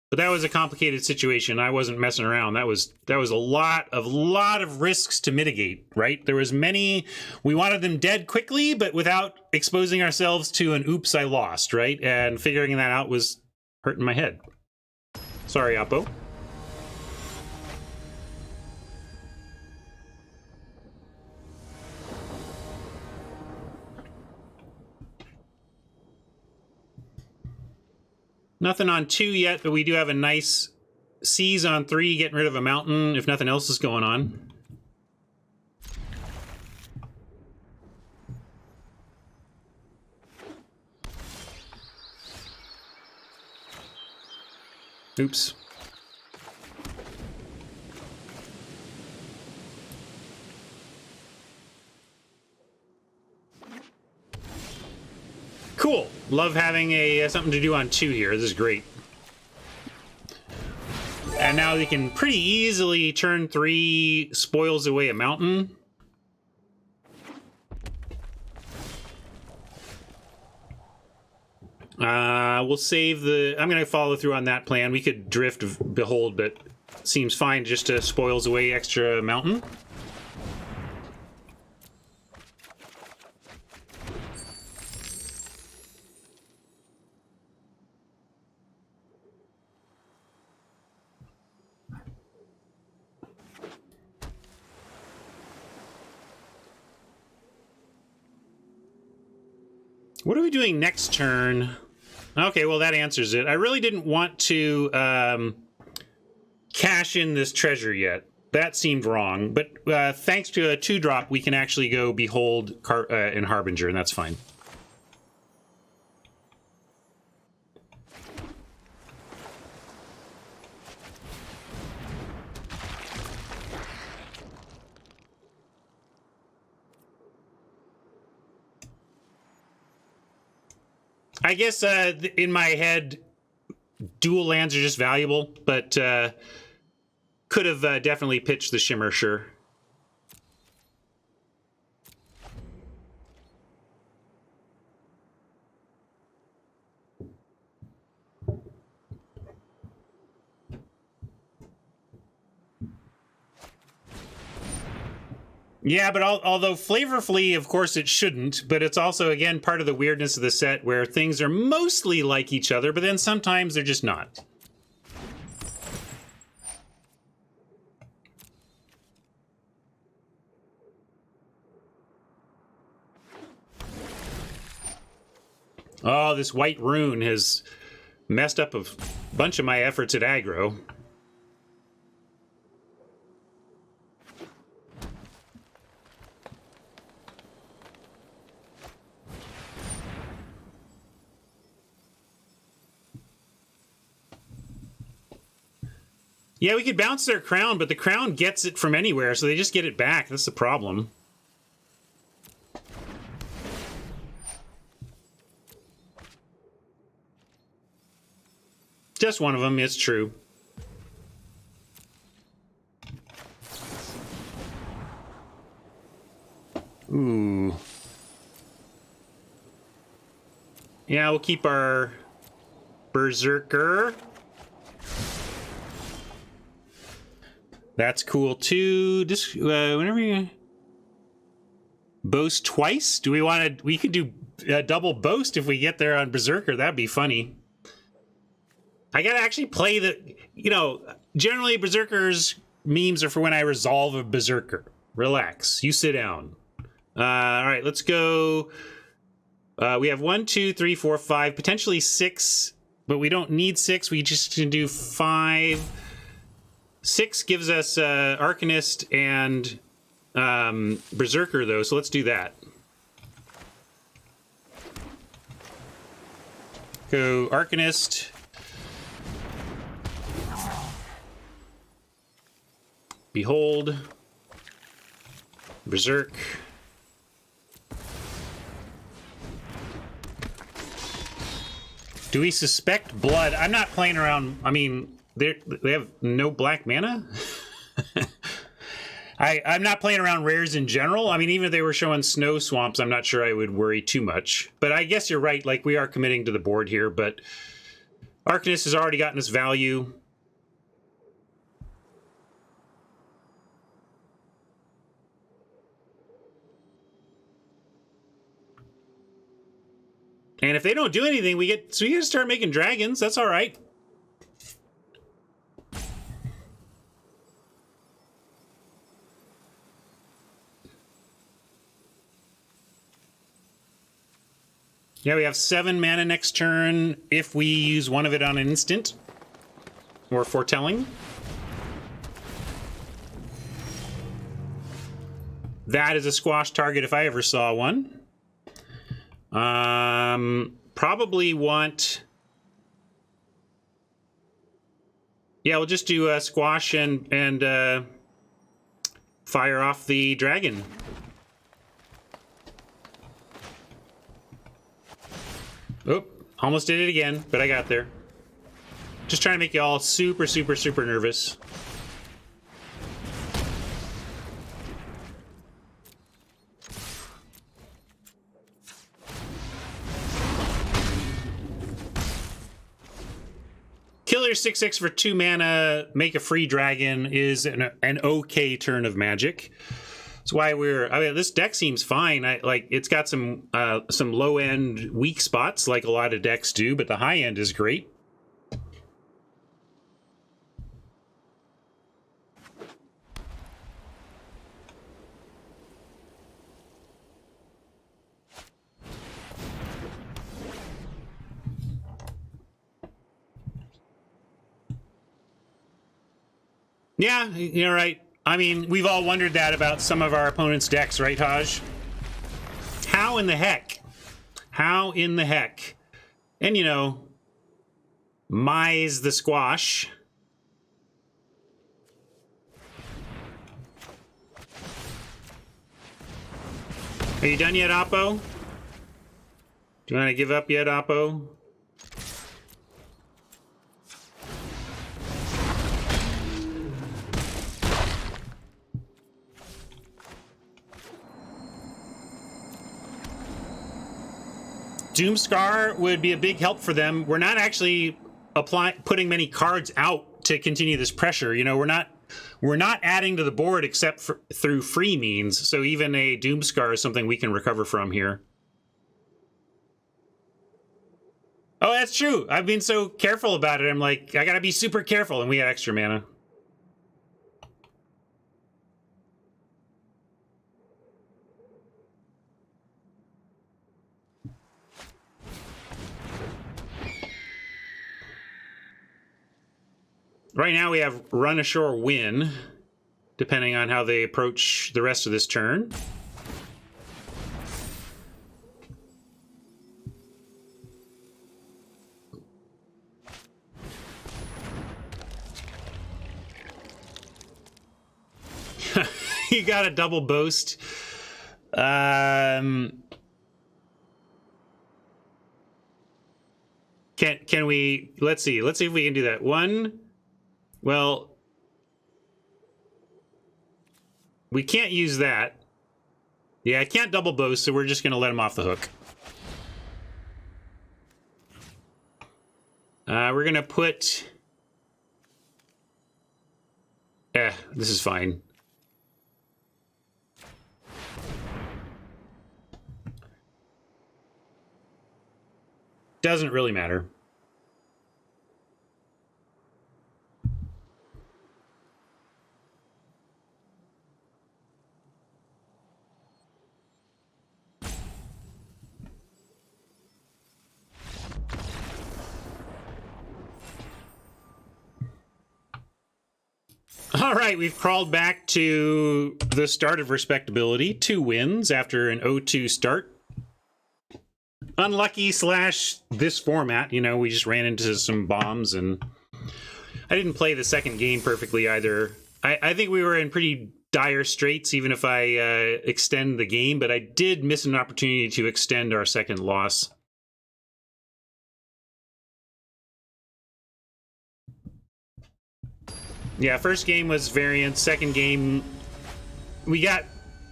but that was a complicated situation. I wasn't messing around. That was a lot of risks to mitigate, right? There was many. We wanted them dead quickly, but without exposing ourselves to an oops, I lost, right? And figuring that out was hurting my head. Sorry, Oppo. Nothing on 2 yet, but we do have a nice seize on 3, getting rid of a mountain if nothing else is going on. Oops. Cool. Love having a something to do on 2 here. This is great. And now we can pretty easily turn 3 spoils away a mountain. We'll save the... I'm going to follow through on that plan. We could drift Behold, but seems fine just to spoils away extra mountain. What are we doing next turn? Okay, well, that answers it. I really didn't want to cash in this treasure yet. That seemed wrong. But thanks to a 2-drop, we can actually go Behold and Harbinger, and that's fine. I guess in my head, dual lands are just valuable, but could have definitely pitched the Shimmer, sure. Yeah, but although flavorfully, of course, it shouldn't, but it's also, again, part of the weirdness of the set where things are mostly like each other, but then sometimes they're just not. Oh, this white rune has messed up a bunch of my efforts at aggro. Yeah, we could bounce their crown, but the crown gets it from anywhere, so they just get it back. That's the problem. Just one of them, it's true. Ooh. Yeah, we'll keep our Berserker. That's cool too. Just whenever you boast twice, do we want to? We could do a double boast if we get there on Berserker. That'd be funny. I gotta actually play the. You know, generally Berserker's memes are for when I resolve a Berserker. Relax. You sit down. All right, let's go. We have 1, 2, 3, 4, 5, potentially 6, but we don't need 6. We just can do 5. 6 gives us Arcanist and Berserker, though, so let's do that. Go Arcanist. Behold. Berserk. Do we suspect blood? I'm not playing around. I mean, they have no black mana. I'm not playing around rares in general. I mean, even if they were showing snow swamps, I'm not sure I would worry too much. But I guess you're right. Like, we are committing to the board here, but Arcanist has already gotten us value. And if they don't do anything, we get to start making dragons. That's all right. Yeah, we have 7 mana next turn if we use one of it on an instant or foretelling. That is a squash target if I ever saw one. Probably want... Yeah, we'll just do squash and fire off the dragon. Oh, almost did it again, but I got there. Just trying to make you all super, super, super nervous. Killer 6/6 for 2 mana, make a free dragon is an okay turn of Magic. That's why I mean, this deck seems fine. It's got some low end weak spots like a lot of decks do, but the high end is great. Yeah, you're right. I mean, we've all wondered that about some of our opponents' decks, right, Haj? How in the heck? How in the heck? And, you know, Mize the Squash. Are you done yet, Oppo? Do you want to give up yet, Oppo? Doomscar would be a big help for them. We're not actually putting many cards out to continue this pressure. You know, we're not adding to the board except through free means. So even a Doomscar is something we can recover from here. Oh, that's true. I've been so careful about it. I'm like, I gotta be super careful, and we had extra mana. Right now we have Run Ashore Win, depending on how they approach the rest of this turn. You got a double boast. Can we, let's see if we can do that. One, well, we can't use that. Yeah, I can't double boast, so we're just going to let him off the hook. We're going to put... this is fine. Doesn't really matter. All right, we've crawled back to the start of respectability. 2 wins after an 0-2 start. Unlucky / this format, you know, we just ran into some bombs, and I didn't play the second game perfectly either. I think we were in pretty dire straits even if I extend the game, but I did miss an opportunity to extend our second loss. Yeah, first game was variance. Second game, we got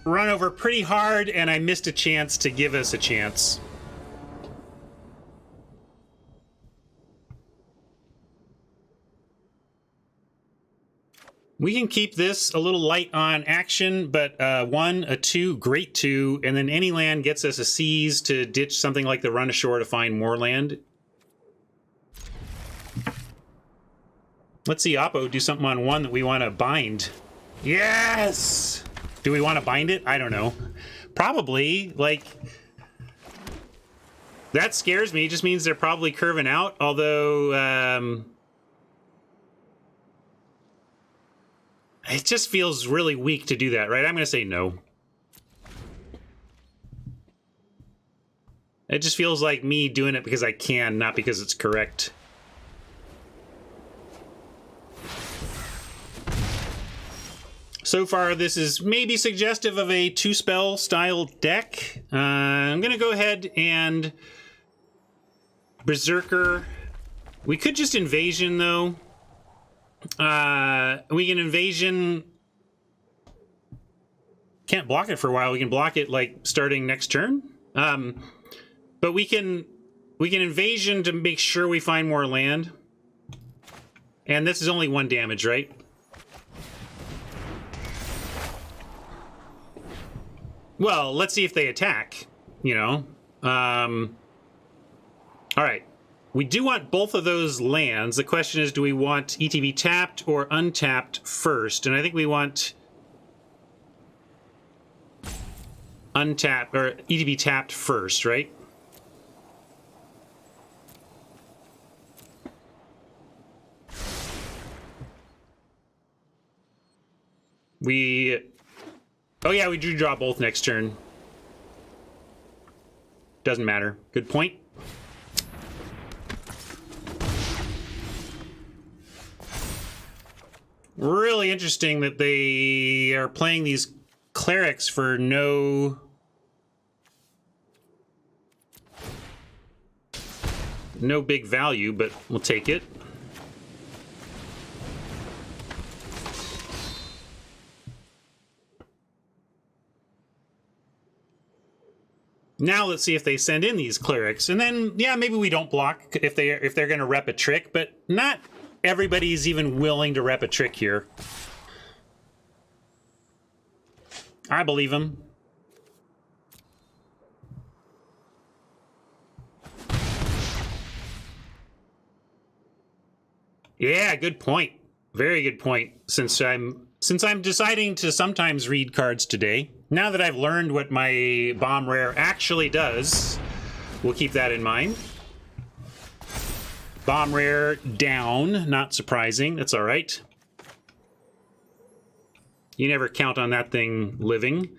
run over pretty hard, and I missed a chance to give us a chance. We can keep this a little light on action, but 1, a 2, great 2, and then any land gets us a seize to ditch something like the run ashore to find more land. Let's see Oppo do something on 1 that we want to bind. Yes! Do we want to bind it? I don't know. Probably. Like, that scares me. It just means they're probably curving out, although it just feels really weak to do that, right? I'm going to say no. It just feels like me doing it because I can, not because it's correct. So far, this is maybe suggestive of a 2-spell style deck. I'm going to go ahead and Berserker. We could just Invasion, though. We can Invasion. Can't block it for a while. We can block it, like, starting next turn. But we can Invasion to make sure we find more land. And this is only 1 damage, right? Well, let's see if they attack, you know. All right. We do want both of those lands. The question is, do we want ETB tapped or untapped first? And I think we want untapped or ETB tapped first, right? Oh yeah, we do draw both next turn. Doesn't matter. Good point. Really interesting that they are playing these clerics for no big value, but we'll take it. Now let's see if they send in these clerics, and then yeah, maybe we don't block if they're going to rep a trick, but not everybody's even willing to rep a trick here. I believe him. Yeah, good point. Very good point. Since I'm deciding to sometimes read cards today, now that I've learned what my bomb rare actually does, we'll keep that in mind. Bomb rare down, not surprising. That's all right. You never count on that thing living.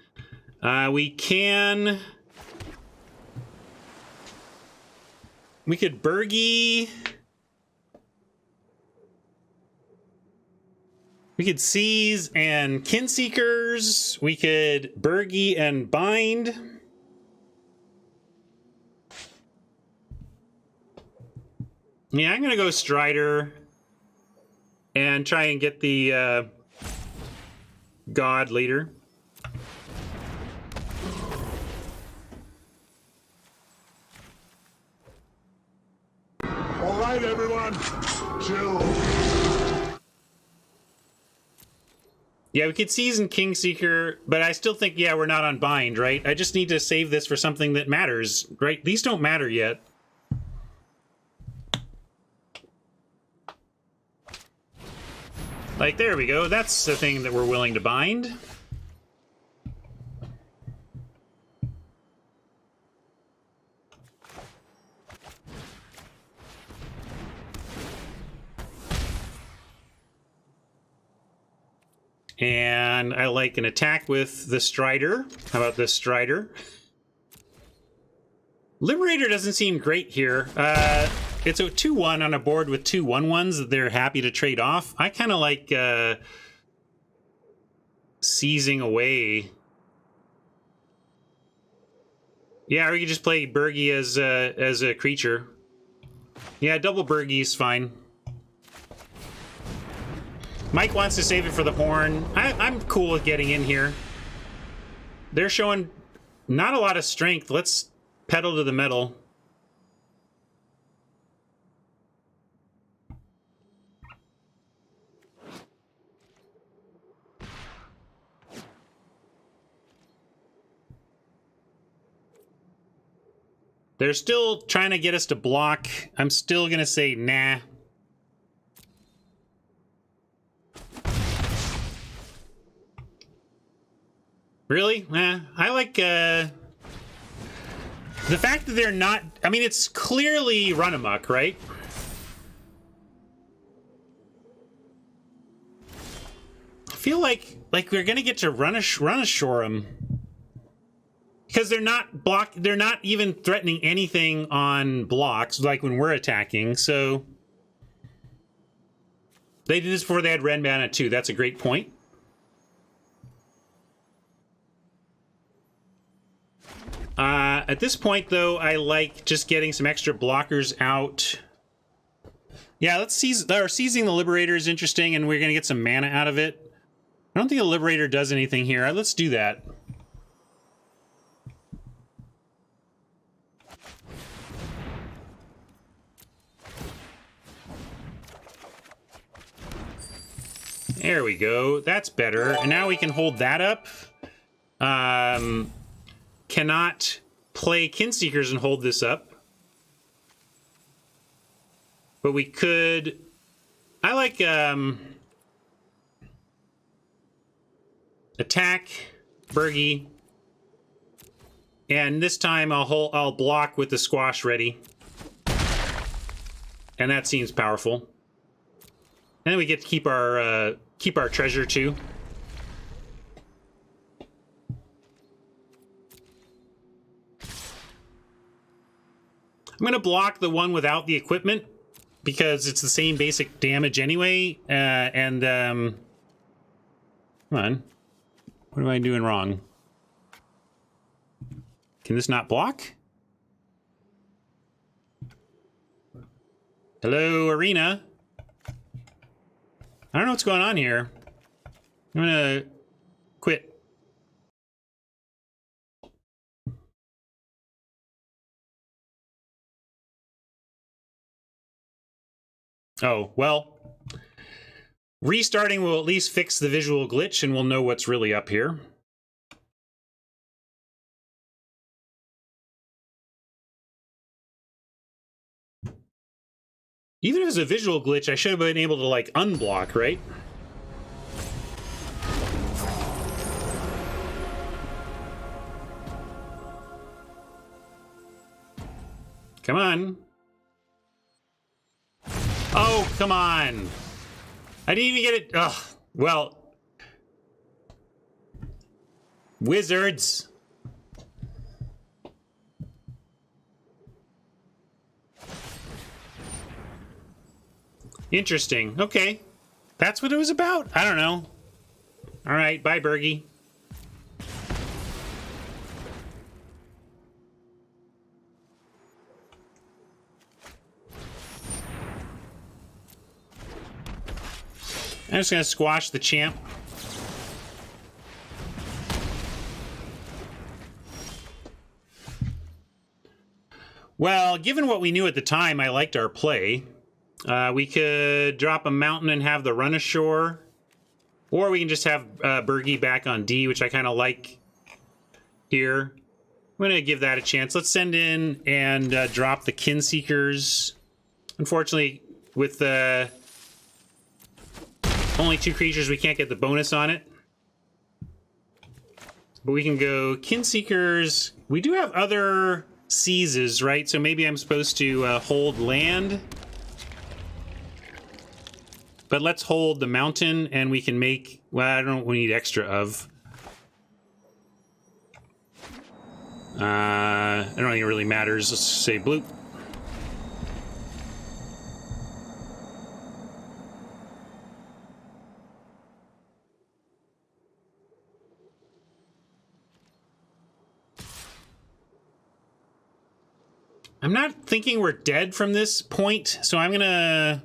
We could Burgie. We could Seize and Kinseekers. We could Burgie and Bind. Yeah, I'm going to go Strider and try and get the God later. All right, everyone. Chill. Yeah, we could Seize and Kingseeker, but I still think, yeah, we're not on Bind, right? I just need to save this for something that matters, right? These don't matter yet. Like, there we go. That's the thing that we're willing to bind. And I like an attack with the Strider. How about this Strider? Liberator doesn't seem great here. It's a 2-1 on a board with 2 1/1s that they're happy to trade off. I kind of like seizing away. Yeah, or you could just play Bergie as a creature. Yeah, double Bergie is fine. Mike wants to save it for the horn. I'm cool with getting in here. They're showing not a lot of strength. Let's pedal to the metal. They're still trying to get us to block. I'm still going to say nah. Really? I like the fact that they're not... I mean, it's clearly run amok, right? I feel like we're going to get to run ashore them. Because they're not even threatening anything on blocks, like when we're attacking, so... They did this before they had Red Mana too. That's a great point. At this point, though, I like just getting some extra blockers out. Yeah, let's seize... Seizing the Liberator is interesting, and we're going to get some mana out of it. I don't think the Liberator does anything here. Let's do that. There we go. That's better. And now we can hold that up. Cannot play Kinseekers and hold this up. But we could... I like attack, Bergie. And this time I'll block with the Squash ready. And that seems powerful. And then we get to keep our treasure too. I'm gonna block the one without the equipment because it's the same basic damage anyway. Come on, what am I doing wrong? Can this not block? Hello, Arena. I don't know what's going on here. I'm gonna quit. Oh, well. Restarting will at least fix the visual glitch and we'll know what's really up here. Even if it's a visual glitch, I should have been able to, like, unblock, right? Come on. Oh, come on. I didn't even get it. Ugh. Well. Wizards. Interesting. Okay. That's what it was about? I don't know. All right. Bye, Bergie. I'm just going to squash the champ. Well, given what we knew at the time, I liked our play. We could drop a mountain and have the run ashore. Or we can just have Bergie back on D, which I kind of like here. I'm going to give that a chance. Let's send in and drop the Kinseekers. Unfortunately, with the only 2 creatures, we can't get the bonus on it. But we can go Kinseekers. We do have other seizes, right? So maybe I'm supposed to hold land. But let's hold the mountain, and we can make... Well, I don't know what we need extra of. I don't think it really matters. Let's say bloop. I'm not thinking we're dead from this point, so I'm gonna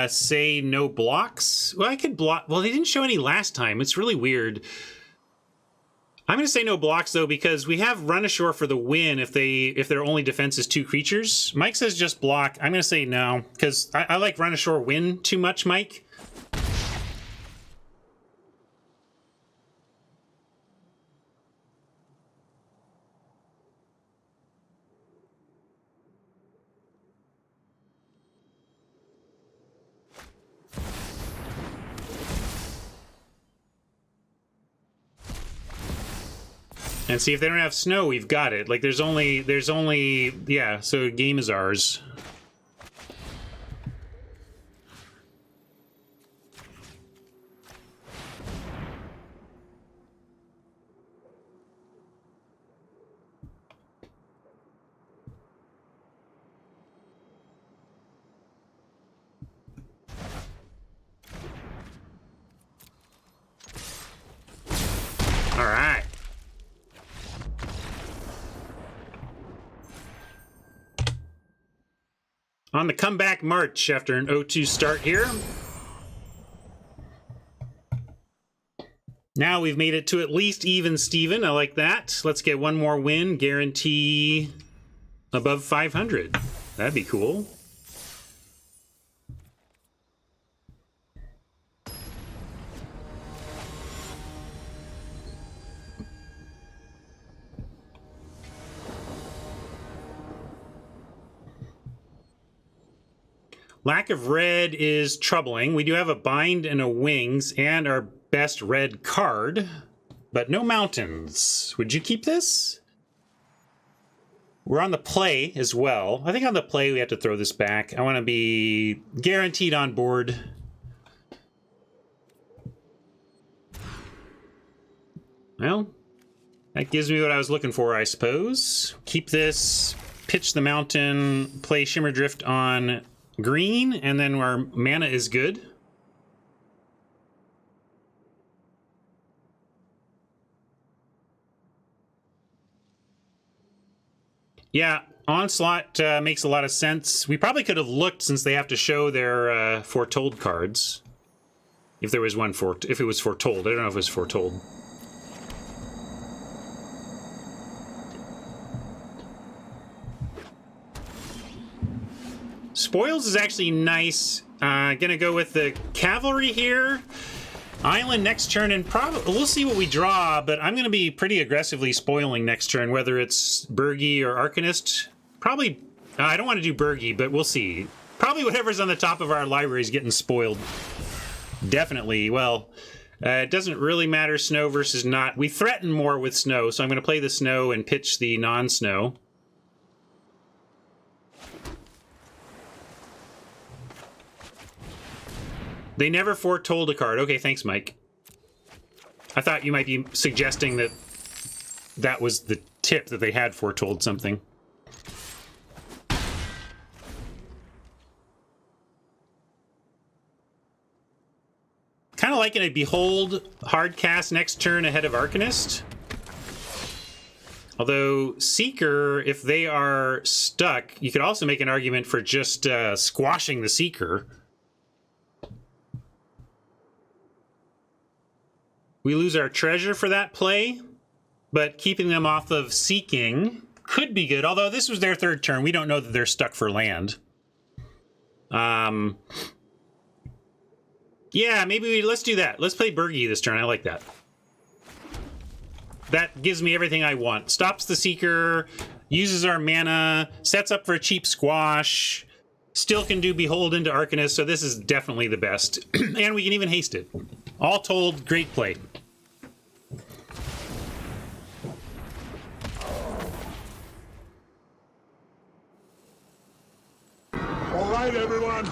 say no blocks. Well, I could block. Well, they didn't show any last time. It's really weird. I'm gonna say no blocks though, because we have run ashore for the win if their only defense is 2 creatures. Mike says just block. I'm gonna say no, because I like run ashore win too much, Mike. And see, if they don't have snow, we've got it. Like, there's only, yeah, so game is ours. All right. On the comeback march after an 0-2 start here. Now we've made it to at least even Steven. I like that. Let's get one more win. Guarantee above 500. That'd be cool. Lack of red is troubling. We do have a bind and a wings and our best red card, but no mountains. Would you keep this? We're on the play as well. I think on the play we have to throw this back. I want to be guaranteed on board. Well, that gives me what I was looking for, I suppose. Keep this, pitch the mountain, play Shimmer Drift on green, and then our mana is good. Yeah, Onslaught makes a lot of sense. We probably could have looked, since they have to show their foretold cards. If there was one if it was foretold. I don't know if it was foretold. Spoils is actually nice. Gonna go with the cavalry here. Island next turn, and probably we'll see what we draw, but I'm gonna be pretty aggressively spoiling next turn, whether it's Burgi or Arcanist. Probably, I don't want to do Burgi, but we'll see. Probably whatever's on the top of our library is getting spoiled. Definitely. Well, it doesn't really matter snow versus not. We threaten more with snow, so I'm gonna play the snow and pitch the non-snow. They never foretold a card. Okay, thanks, Mike. I thought you might be suggesting that that was the tip, that they had foretold something. Kind of liking a Behold hard cast next turn ahead of Arcanist. Although Seeker, if they are stuck, you could also make an argument for just squashing the Seeker. We lose our treasure for that play, but keeping them off of seeking could be good. Although this was their third turn, we don't know that they're stuck for land. Yeah, maybe let's do that. Let's play Burgi this turn. I like that. That gives me everything I want. Stops the Seeker, uses our mana, sets up for a cheap squash, still can do Behold into Arcanist, so this is definitely the best. And we can even haste it. All told, great play. All right, everyone,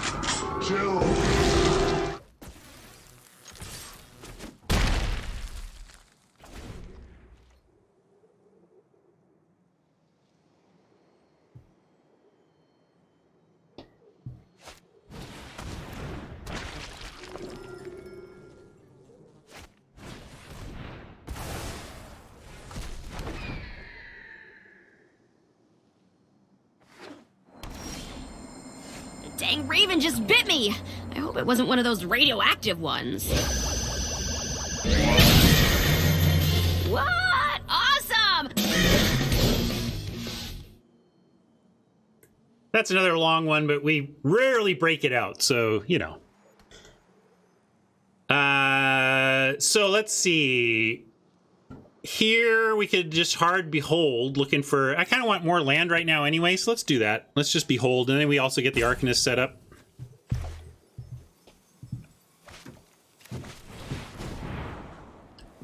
chill. dang raven just bit me. I hope it wasn't one of those radioactive ones. What? Awesome! That's another long one, but we rarely break it out, so, you know. So let's see. Here we could just hard behold, looking for... I kind of want more land right now anyway, so let's do that. Let's just behold, and then we also get the Arcanist set up.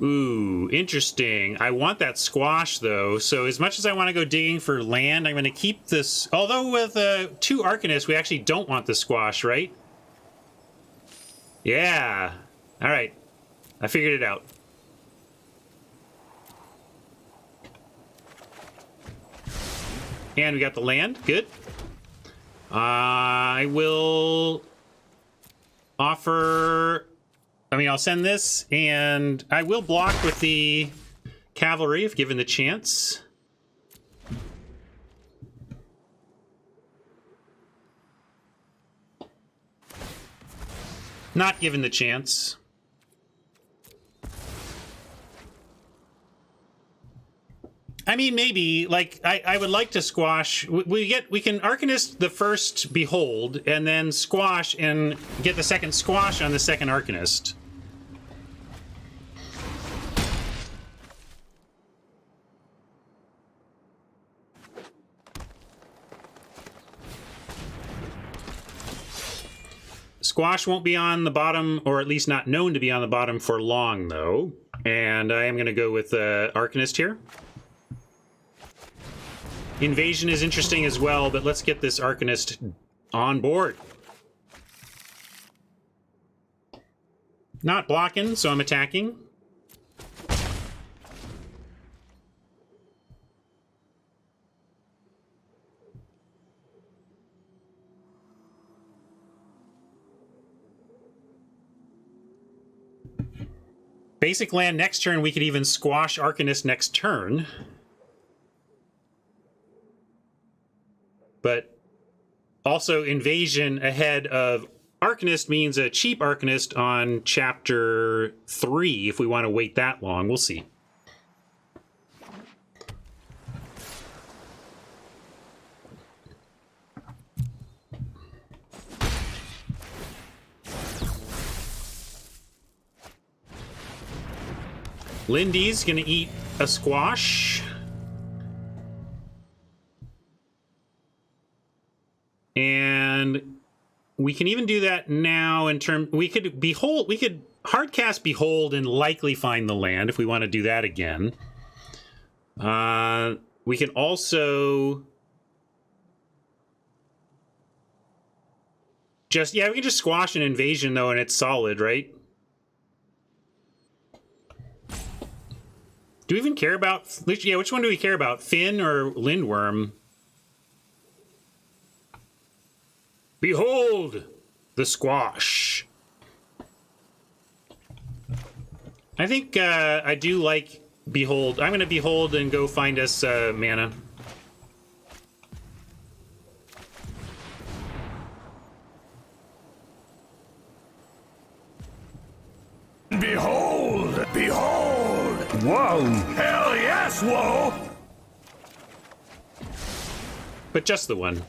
Ooh, interesting. I want that squash, though, so as much as I want to go digging for land, I'm going to keep this... Although with 2 Arcanists, we actually don't want the squash, right? Yeah. All right. I figured it out. And we got the land. Good. I will offer... I mean, I'll send this, and I will block with the cavalry if given the chance. Not given the chance. I mean, maybe, like, I would like to squash. We can Arcanist the first Behold, and then squash and get the second squash on the second Arcanist. Squash won't be on the bottom, or at least not known to be on the bottom for long, though. And I am going to go with Arcanist here. Invasion is interesting as well, but let's get this Arcanist on board. Not blocking, so I'm attacking. Basic land next turn, we could even squash Arcanist next turn. But also Invasion ahead of Arcanist means a cheap Arcanist on Chapter 3, if we want to wait that long. We'll see. Lindy's gonna eat a squash. And we can even do that now in term. We could hardcast Behold and likely find the land if we want to do that again. We can also we can just squash an Invasion though, and it's solid, right? Do we even care about... Yeah, which one do we care about? Finn or Lindworm? Behold the squash. I think I do like Behold. I'm going to Behold and go find us mana. Behold! Behold! Whoa! Hell yes, whoa! But just the one.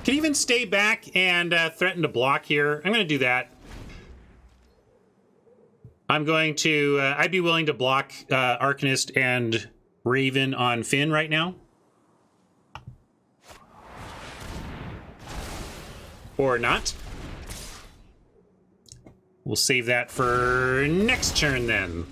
Can even stay back and threaten to block here. I'm going to do that. I'm going to... I'd be willing to block Arcanist and Raven on Finn right now. Or not. We'll save that for next turn then.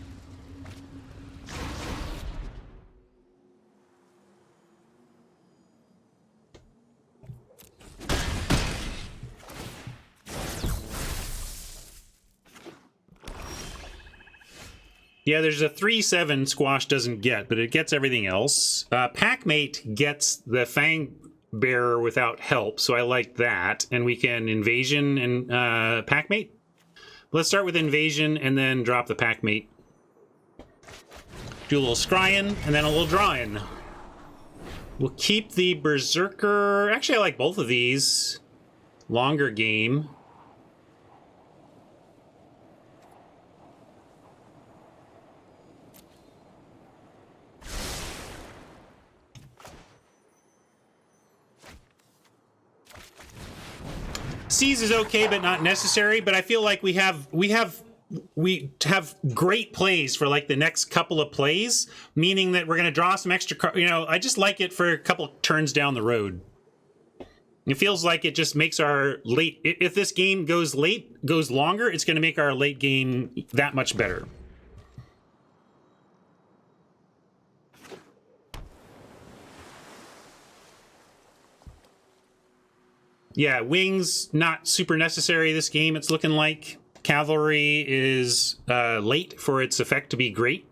Yeah, there's a 3/7 squash doesn't get, but it gets everything else. Packmate gets the Fang Bearer without help, so I like that. And we can Invasion and Packmate. Let's start with Invasion and then drop the Packmate. Do a little scrying, and then a little drawing. We'll keep the Berserker. Actually, I like both of these. Longer game. Seize is okay, but not necessary. But I feel like we have great plays for like the next couple of plays, meaning that we're going to draw some extra cards. You know, I just like it for a couple turns down the road. It feels like it just makes our late. If this game goes longer, it's going to make our late game that much better. Yeah, wings, not super necessary this game, it's looking like. Cavalry is late for its effect to be great.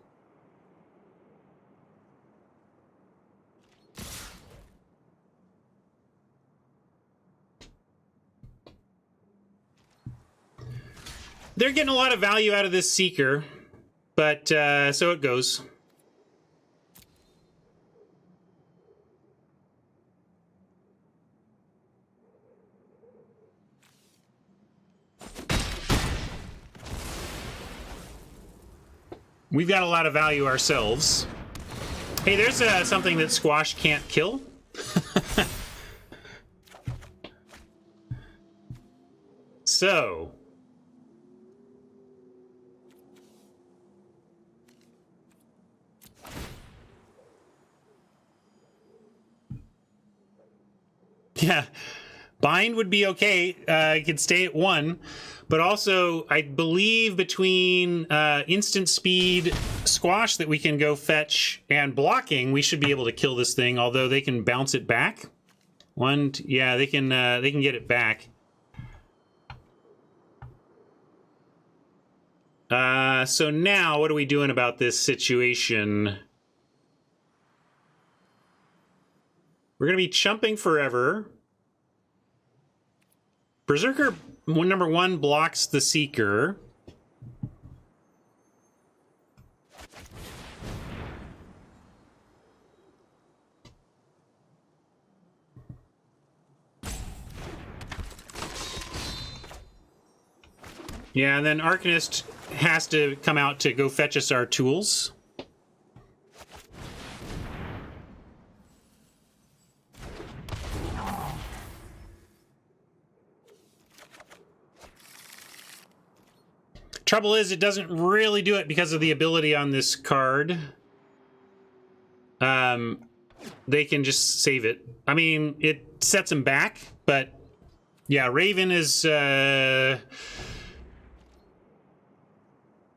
They're getting a lot of value out of this Seeker, but so it goes. We've got a lot of value ourselves. Hey, there's something that Squash can't kill. So. Yeah, bind would be okay. It could stay at 1. But also, I believe between instant speed, Squash that we can go fetch, and blocking, we should be able to kill this thing. Although they can bounce it back. Yeah, they can get it back. So now, what are we doing about this situation? We're gonna be chumping forever. Berserker. Number 1 blocks the Seeker. Yeah, and then Arcanist has to come out to go fetch us our tools. Trouble is, it doesn't really do it because of the ability on this card. They can just save it. I mean, it sets them back, but yeah, Raven is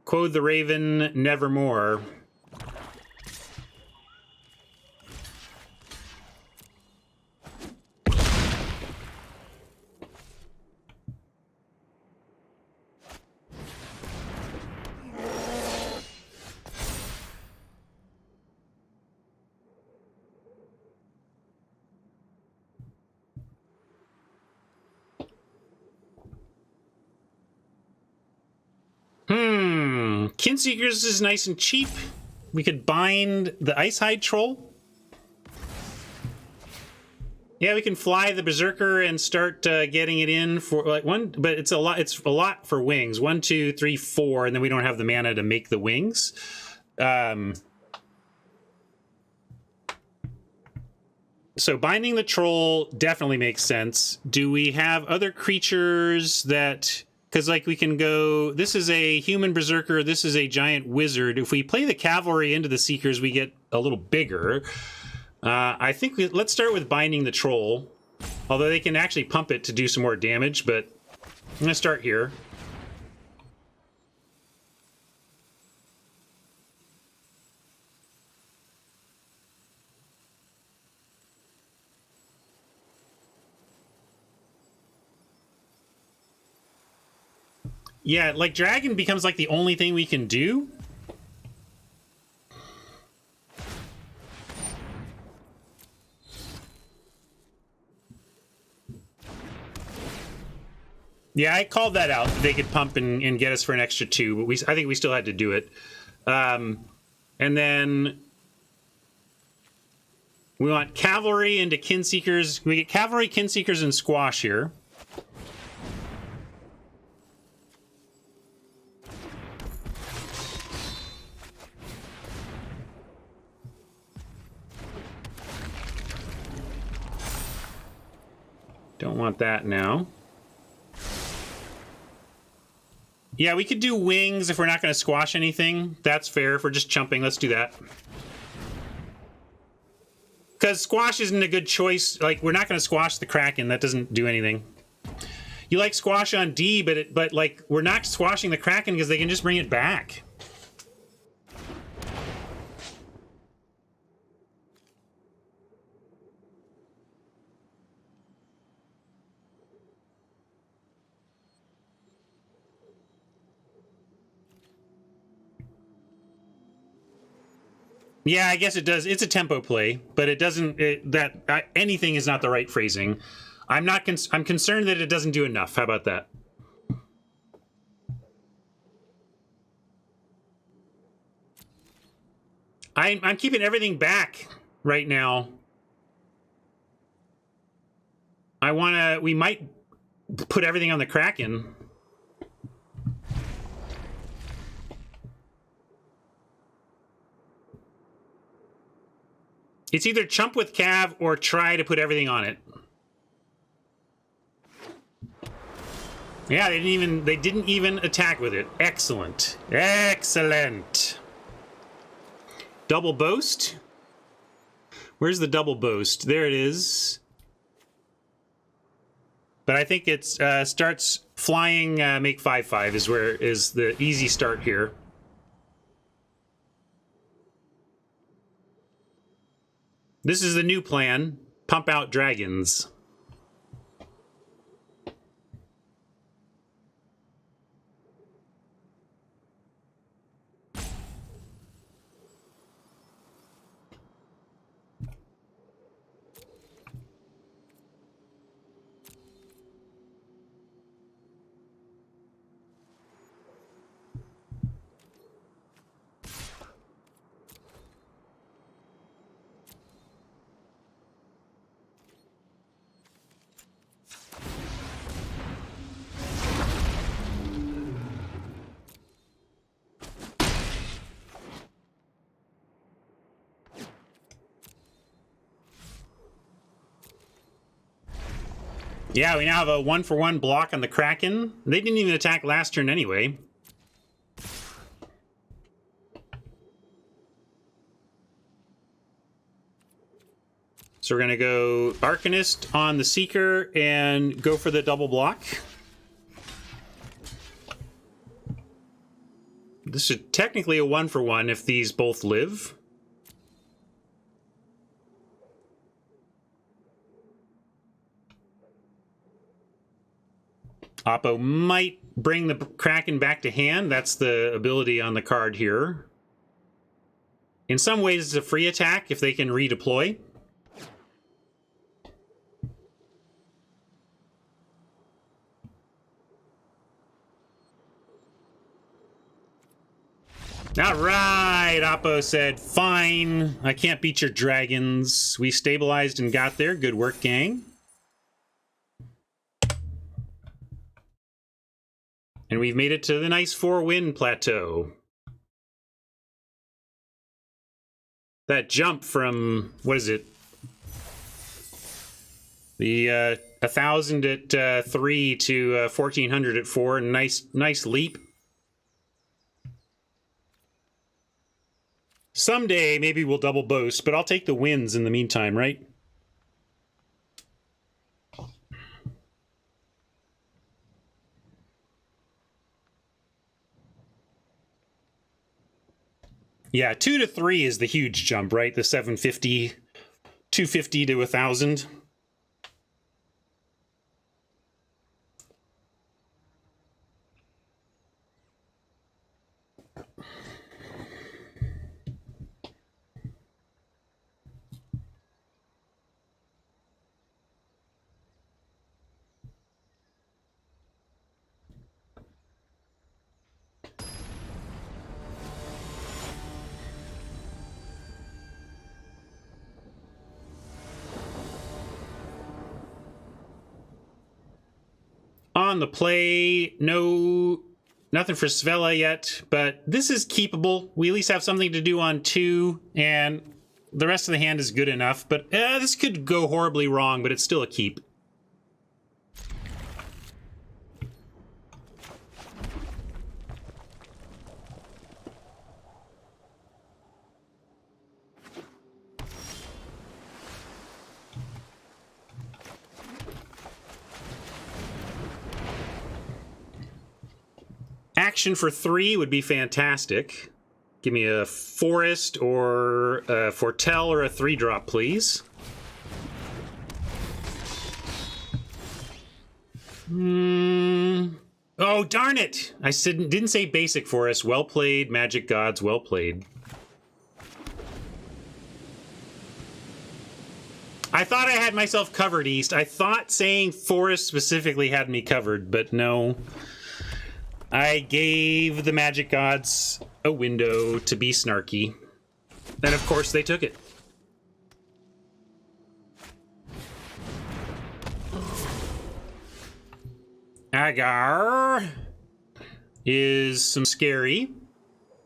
quote the Raven nevermore. Kinseekers is nice and cheap. We could bind the Icehide Troll. Yeah, we can fly the Berserker and start getting it in for like one, but it's a lot. It's a lot for wings. 1, 2, 3, 4, and then we don't have the mana to make the wings. So binding the troll definitely makes sense. Do we have other creatures that? Because, like, we can go... This is a human berserker. This is a giant wizard. If we play the cavalry into the Seekers, we get a little bigger. I think let's start with binding the troll. Although they can actually pump it to do some more damage, but I'm going to start here. Yeah, like dragon becomes like the only thing we can do. Yeah, I called that out. They could pump and get us for an extra 2, but I think we still had to do it. And And then we want cavalry into Kinseekers. We get cavalry, Kinseekers, and squash here. Don't want that now. Yeah, we could do wings if we're not going to squash anything. That's fair. If we're just chumping, let's do that. Because squash isn't a good choice. Like, we're not going to squash the Kraken. That doesn't do anything. You like squash on D, but like, we're not squashing the Kraken because they can just bring it back. Yeah, I guess it does. It's a tempo play, but it doesn't. Anything is not the right phrasing. I'm concerned that it doesn't do enough. How about that? I'm keeping everything back right now. We might put everything on the Kraken. It's either chump with Cav or try to put everything on it. Yeah, they didn't even attack with it. Excellent. Excellent. Double boast. Where's the double boast? There it is. But I think it starts flying make 5/5 is the easy start here. This is the new plan. Pump out dragons. Yeah, we now have a 1-for-1 block on the Kraken. They didn't even attack last turn anyway. So we're going to go Arcanist on the Seeker and go for the double block. This is technically a 1-for-1 if these both live. Oppo might bring the Kraken back to hand. That's the ability on the card here. In some ways, it's a free attack if they can redeploy. All right, Oppo said, fine, I can't beat your dragons. We stabilized and got there. Good work, gang. And we've made it to the nice 4-win plateau. That jump from, what is it? The 1,000 at 3 to 1,400 at 4. Nice leap. Someday, maybe we'll double boast, but I'll take the wins in the meantime, right? Yeah, 2 to 3 is the huge jump, right? The 750, 250 to 1,000. on the play. Nothing for Svella yet, but this is keepable. We at least have something to do on 2, and the rest of the hand is good enough. But this could go horribly wrong, but it's still a keep. Action for 3 would be fantastic. Give me a Forest or a Foretell or a 3-drop, please. Oh, darn it! I didn't say basic Forest. Well played, Magic Gods, well played. I thought I had myself covered, East. I thought saying Forest specifically had me covered, but no. I gave the Magic Gods a window to be snarky. And of course they took it. Agar is some scary.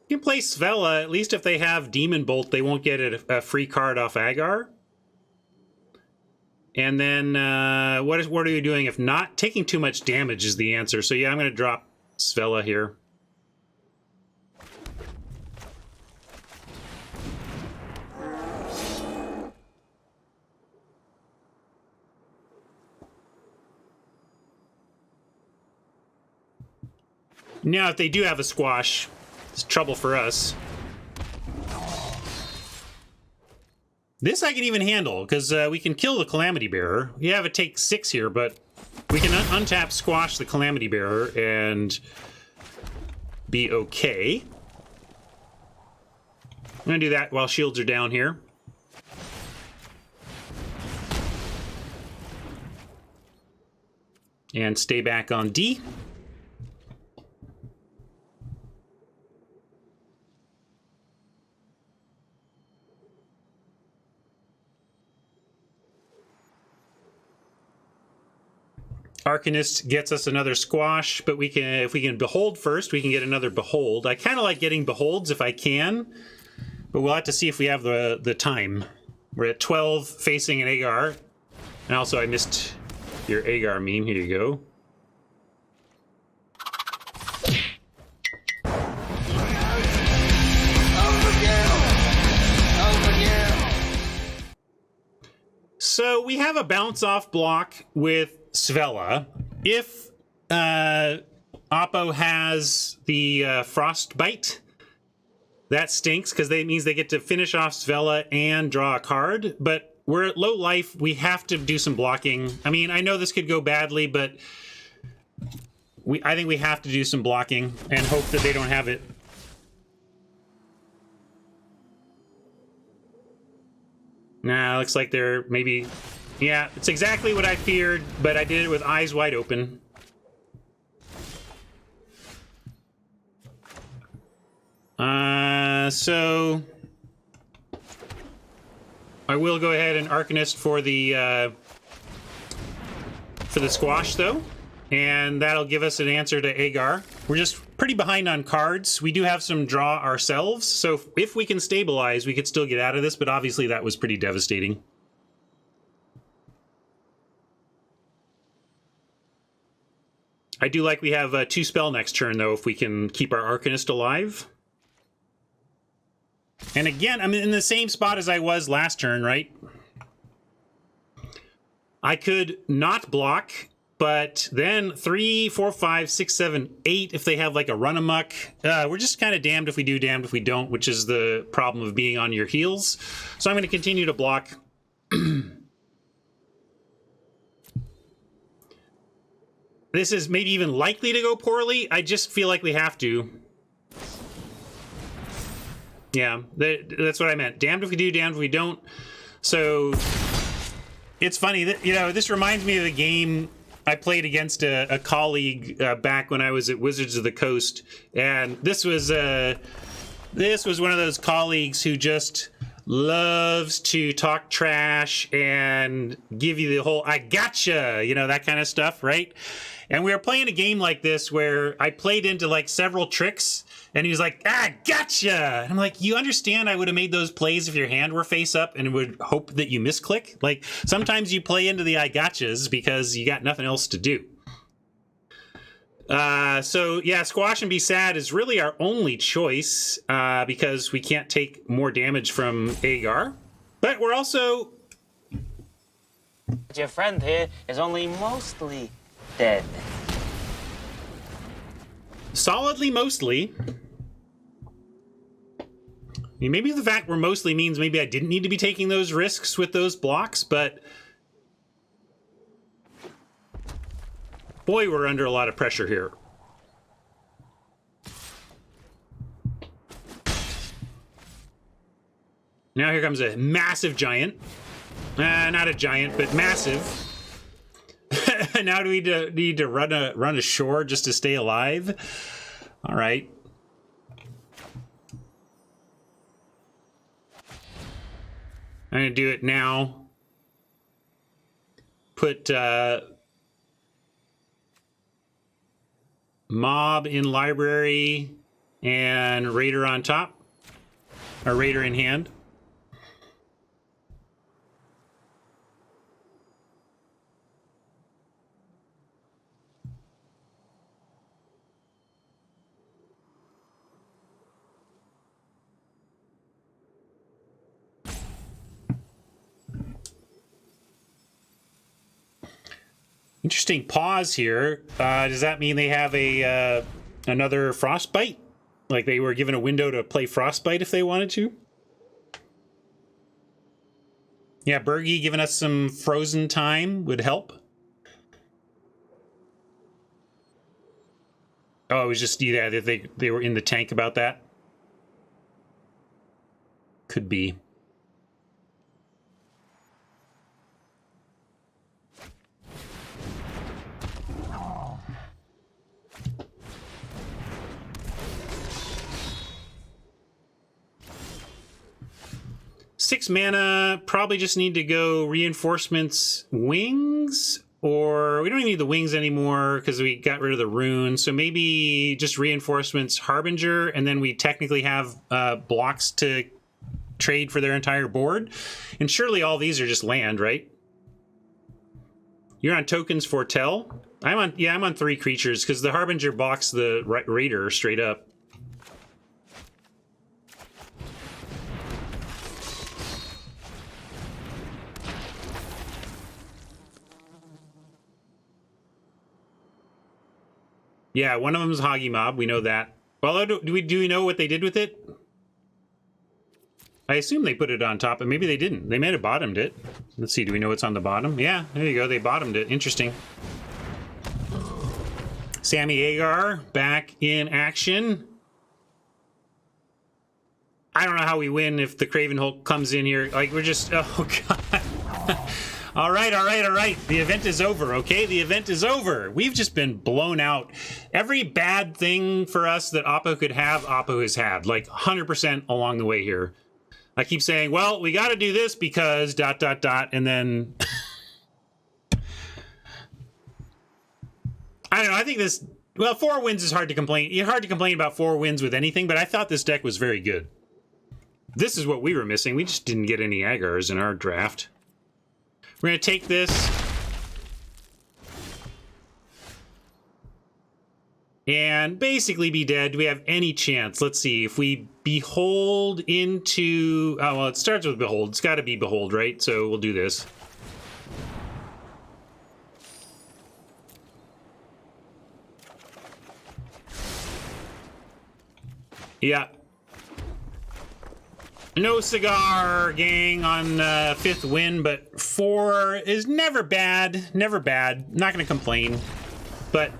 You can play Svella. At least if they have Demon Bolt, they won't get a free card off Agar. And then what are you doing if not? Taking too much damage is the answer. So yeah, I'm going to drop Svella here. Now, if they do have a squash, it's trouble for us. This I can even handle, because we can kill the Calamity Bearer. We have it take 6 here, but we can untap, squash the Calamity Bearer, and be okay. I'm going to do that while shields are down here. And stay back on D. Arcanist gets us another squash, but we can, if we can behold first, we can get another behold. I kind of like getting beholds if I can, but we'll have to see if we have the time. We're at 12 facing an Agar. And also I missed your Agar meme. Here you go. So we have a bounce off block with Svella. If Oppo has the Frostbite, that stinks because that means they get to finish off Svella and draw a card. But we're at low life. We have to do some blocking. I mean, I know this could go badly, but I think we have to do some blocking and hope that they don't have it. Nah, looks like they're maybe... Yeah, it's exactly what I feared, but I did it with eyes wide open. So... I will go ahead and Arcanist for the squash, though. And that'll give us an answer to Agar. We're just pretty behind on cards. We do have some draw ourselves, so if we can stabilize, we could still get out of this, but obviously that was pretty devastating. I do like we have 2 spell next turn, though, if we can keep our Arcanist alive. And again, I'm in the same spot as I was last turn, right? I could not block, but then 3, 4, 5, 6, 7, 8, if they have like a run amok. We're just kind of damned if we do, damned if we don't, which is the problem of being on your heels. So I'm going to continue to block. This is maybe even likely to go poorly. I just feel like we have to. Yeah, that's what I meant. Damned if we do, damned if we don't. So it's funny that, you know, this reminds me of the game I played against a colleague back when I was at Wizards of the Coast, and this was one of those colleagues who just loves to talk trash and give you the whole "I gotcha," you know, that kind of stuff, right? And we were playing a game like this where I played into like several tricks, and he was like, "Ah, gotcha!" And I'm like, "You understand? I would have made those plays if your hand were face up, and would hope that you misclick. Like sometimes you play into the I gotchas because you got nothing else to do." So yeah, squash and be sad is really our only choice because we can't take more damage from Agar, but we're also. Your friend here is only mostly dead. Solidly mostly. I mean, maybe the fact we're mostly means maybe I didn't need to be taking those risks with those blocks, but boy, we're under a lot of pressure here. Now here comes a massive giant. Not a giant, but massive. Now do we need to run ashore just to stay alive? All right. I'm gonna do it now. Put mob in library and raider on top, or raider in hand. Interesting pause here. Does that mean they have a another frostbite? Like they were given a window to play frostbite if they wanted to? Yeah, Bergie giving us some frozen time would help. Oh, it was just that they were in the tank about that? Could be. Six mana, probably just need to go reinforcements wings, or we don't even need the wings anymore because we got rid of the rune. So maybe just reinforcements harbinger, and then we technically have blocks to trade for their entire board. And surely all these are just land, right? You're on tokens foretell. I'm on 3 creatures because the harbinger blocks the raider straight up. Yeah, one of them is Hoggy Mob. We know that. Well, do we know what they did with it? I assume they put it on top, but maybe they didn't. They might have bottomed it. Let's see. Do we know what's on the bottom? Yeah, there you go. They bottomed it. Interesting. Sammy Agar back in action. I don't know how we win if the Craven Hulk comes in here. Like, we're just... Oh, God. All right. The event is over, okay? The event is over. We've just been blown out. Every bad thing for us that Oppo could have, Oppo has had. Like, 100% along the way here. I keep saying, well, we got to do this because ... and then... I don't know, I think this... Well, 4 wins is hard to complain. It's hard to complain about 4 wins with anything, but I thought this deck was very good. This is what we were missing. We just didn't get any Agars in our draft. We're going to take this and basically be dead. Do we have any chance? Let's see. If we behold into... Oh, well, it starts with behold. It's got to be behold, right? So we'll do this. Yeah. No cigar, gang, on 5th win, but 4 is never bad. Never bad. Not going to complain. But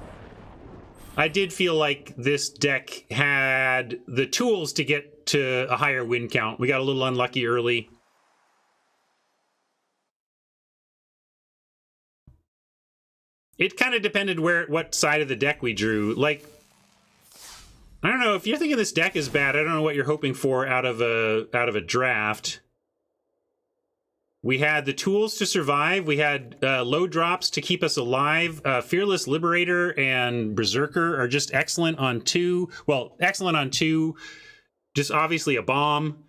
I did feel like this deck had the tools to get to a higher win count. We got a little unlucky early. It kind of depended what side of the deck we drew. Like, I don't know, if you're thinking this deck is bad, I don't know what you're hoping for out of a draft. We had the tools to survive. We had low drops to keep us alive. Fearless Liberator and Berserker are just excellent on 2. Well, excellent on 2. Just obviously a bomb.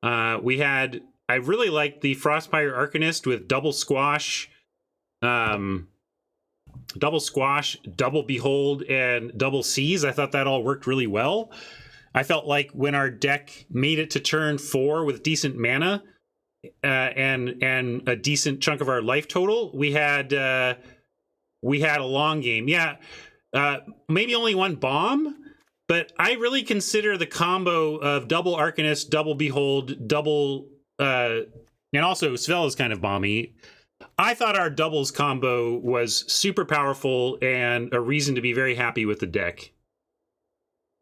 I really liked the Frostfire Arcanist with double squash, double behold, and double seize. I thought that all worked really well. I felt like when our deck made it to turn 4 with decent mana, and a decent chunk of our life total, we had a long game. Yeah, maybe only one bomb, but I really consider the combo of double Arcanist, double Behold, double, and also Svel is kind of bomby. I thought our doubles combo was super powerful and a reason to be very happy with the deck.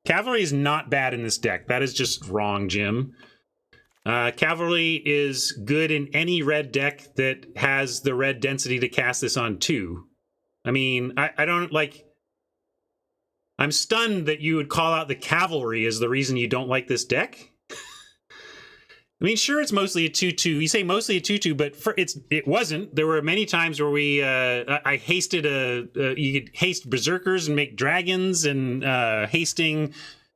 Cavalry is not bad in this deck. That is just wrong, Jim. Cavalry is good in any red deck that has the red density to cast this on 2. I mean, I don't like... I'm stunned that you would call out the Cavalry as the reason you don't like this deck. I mean, sure, it's mostly a 2-2. You say mostly a 2-2, but it wasn't. There were many times where I hasted you could haste Berserkers and make dragons, and hasting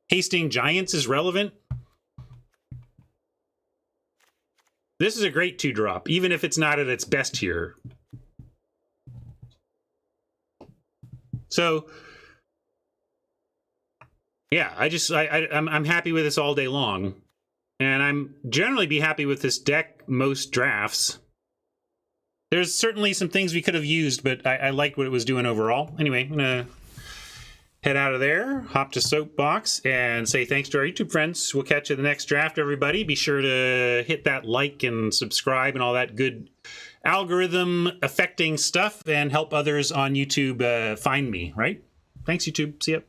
Giants is relevant. This is a great 2-drop, even if it's not at its best here. So, yeah, I'm happy with this all day long. And I'm generally be happy with this deck most drafts. There's certainly some things we could have used, but I liked what it was doing overall. Anyway, I'm going to head out of there, hop to Soapbox, and say thanks to our YouTube friends. We'll catch you in the next draft, everybody. Be sure to hit that like and subscribe and all that good algorithm-affecting stuff, and help others on YouTube find me, right? Thanks, YouTube. See ya.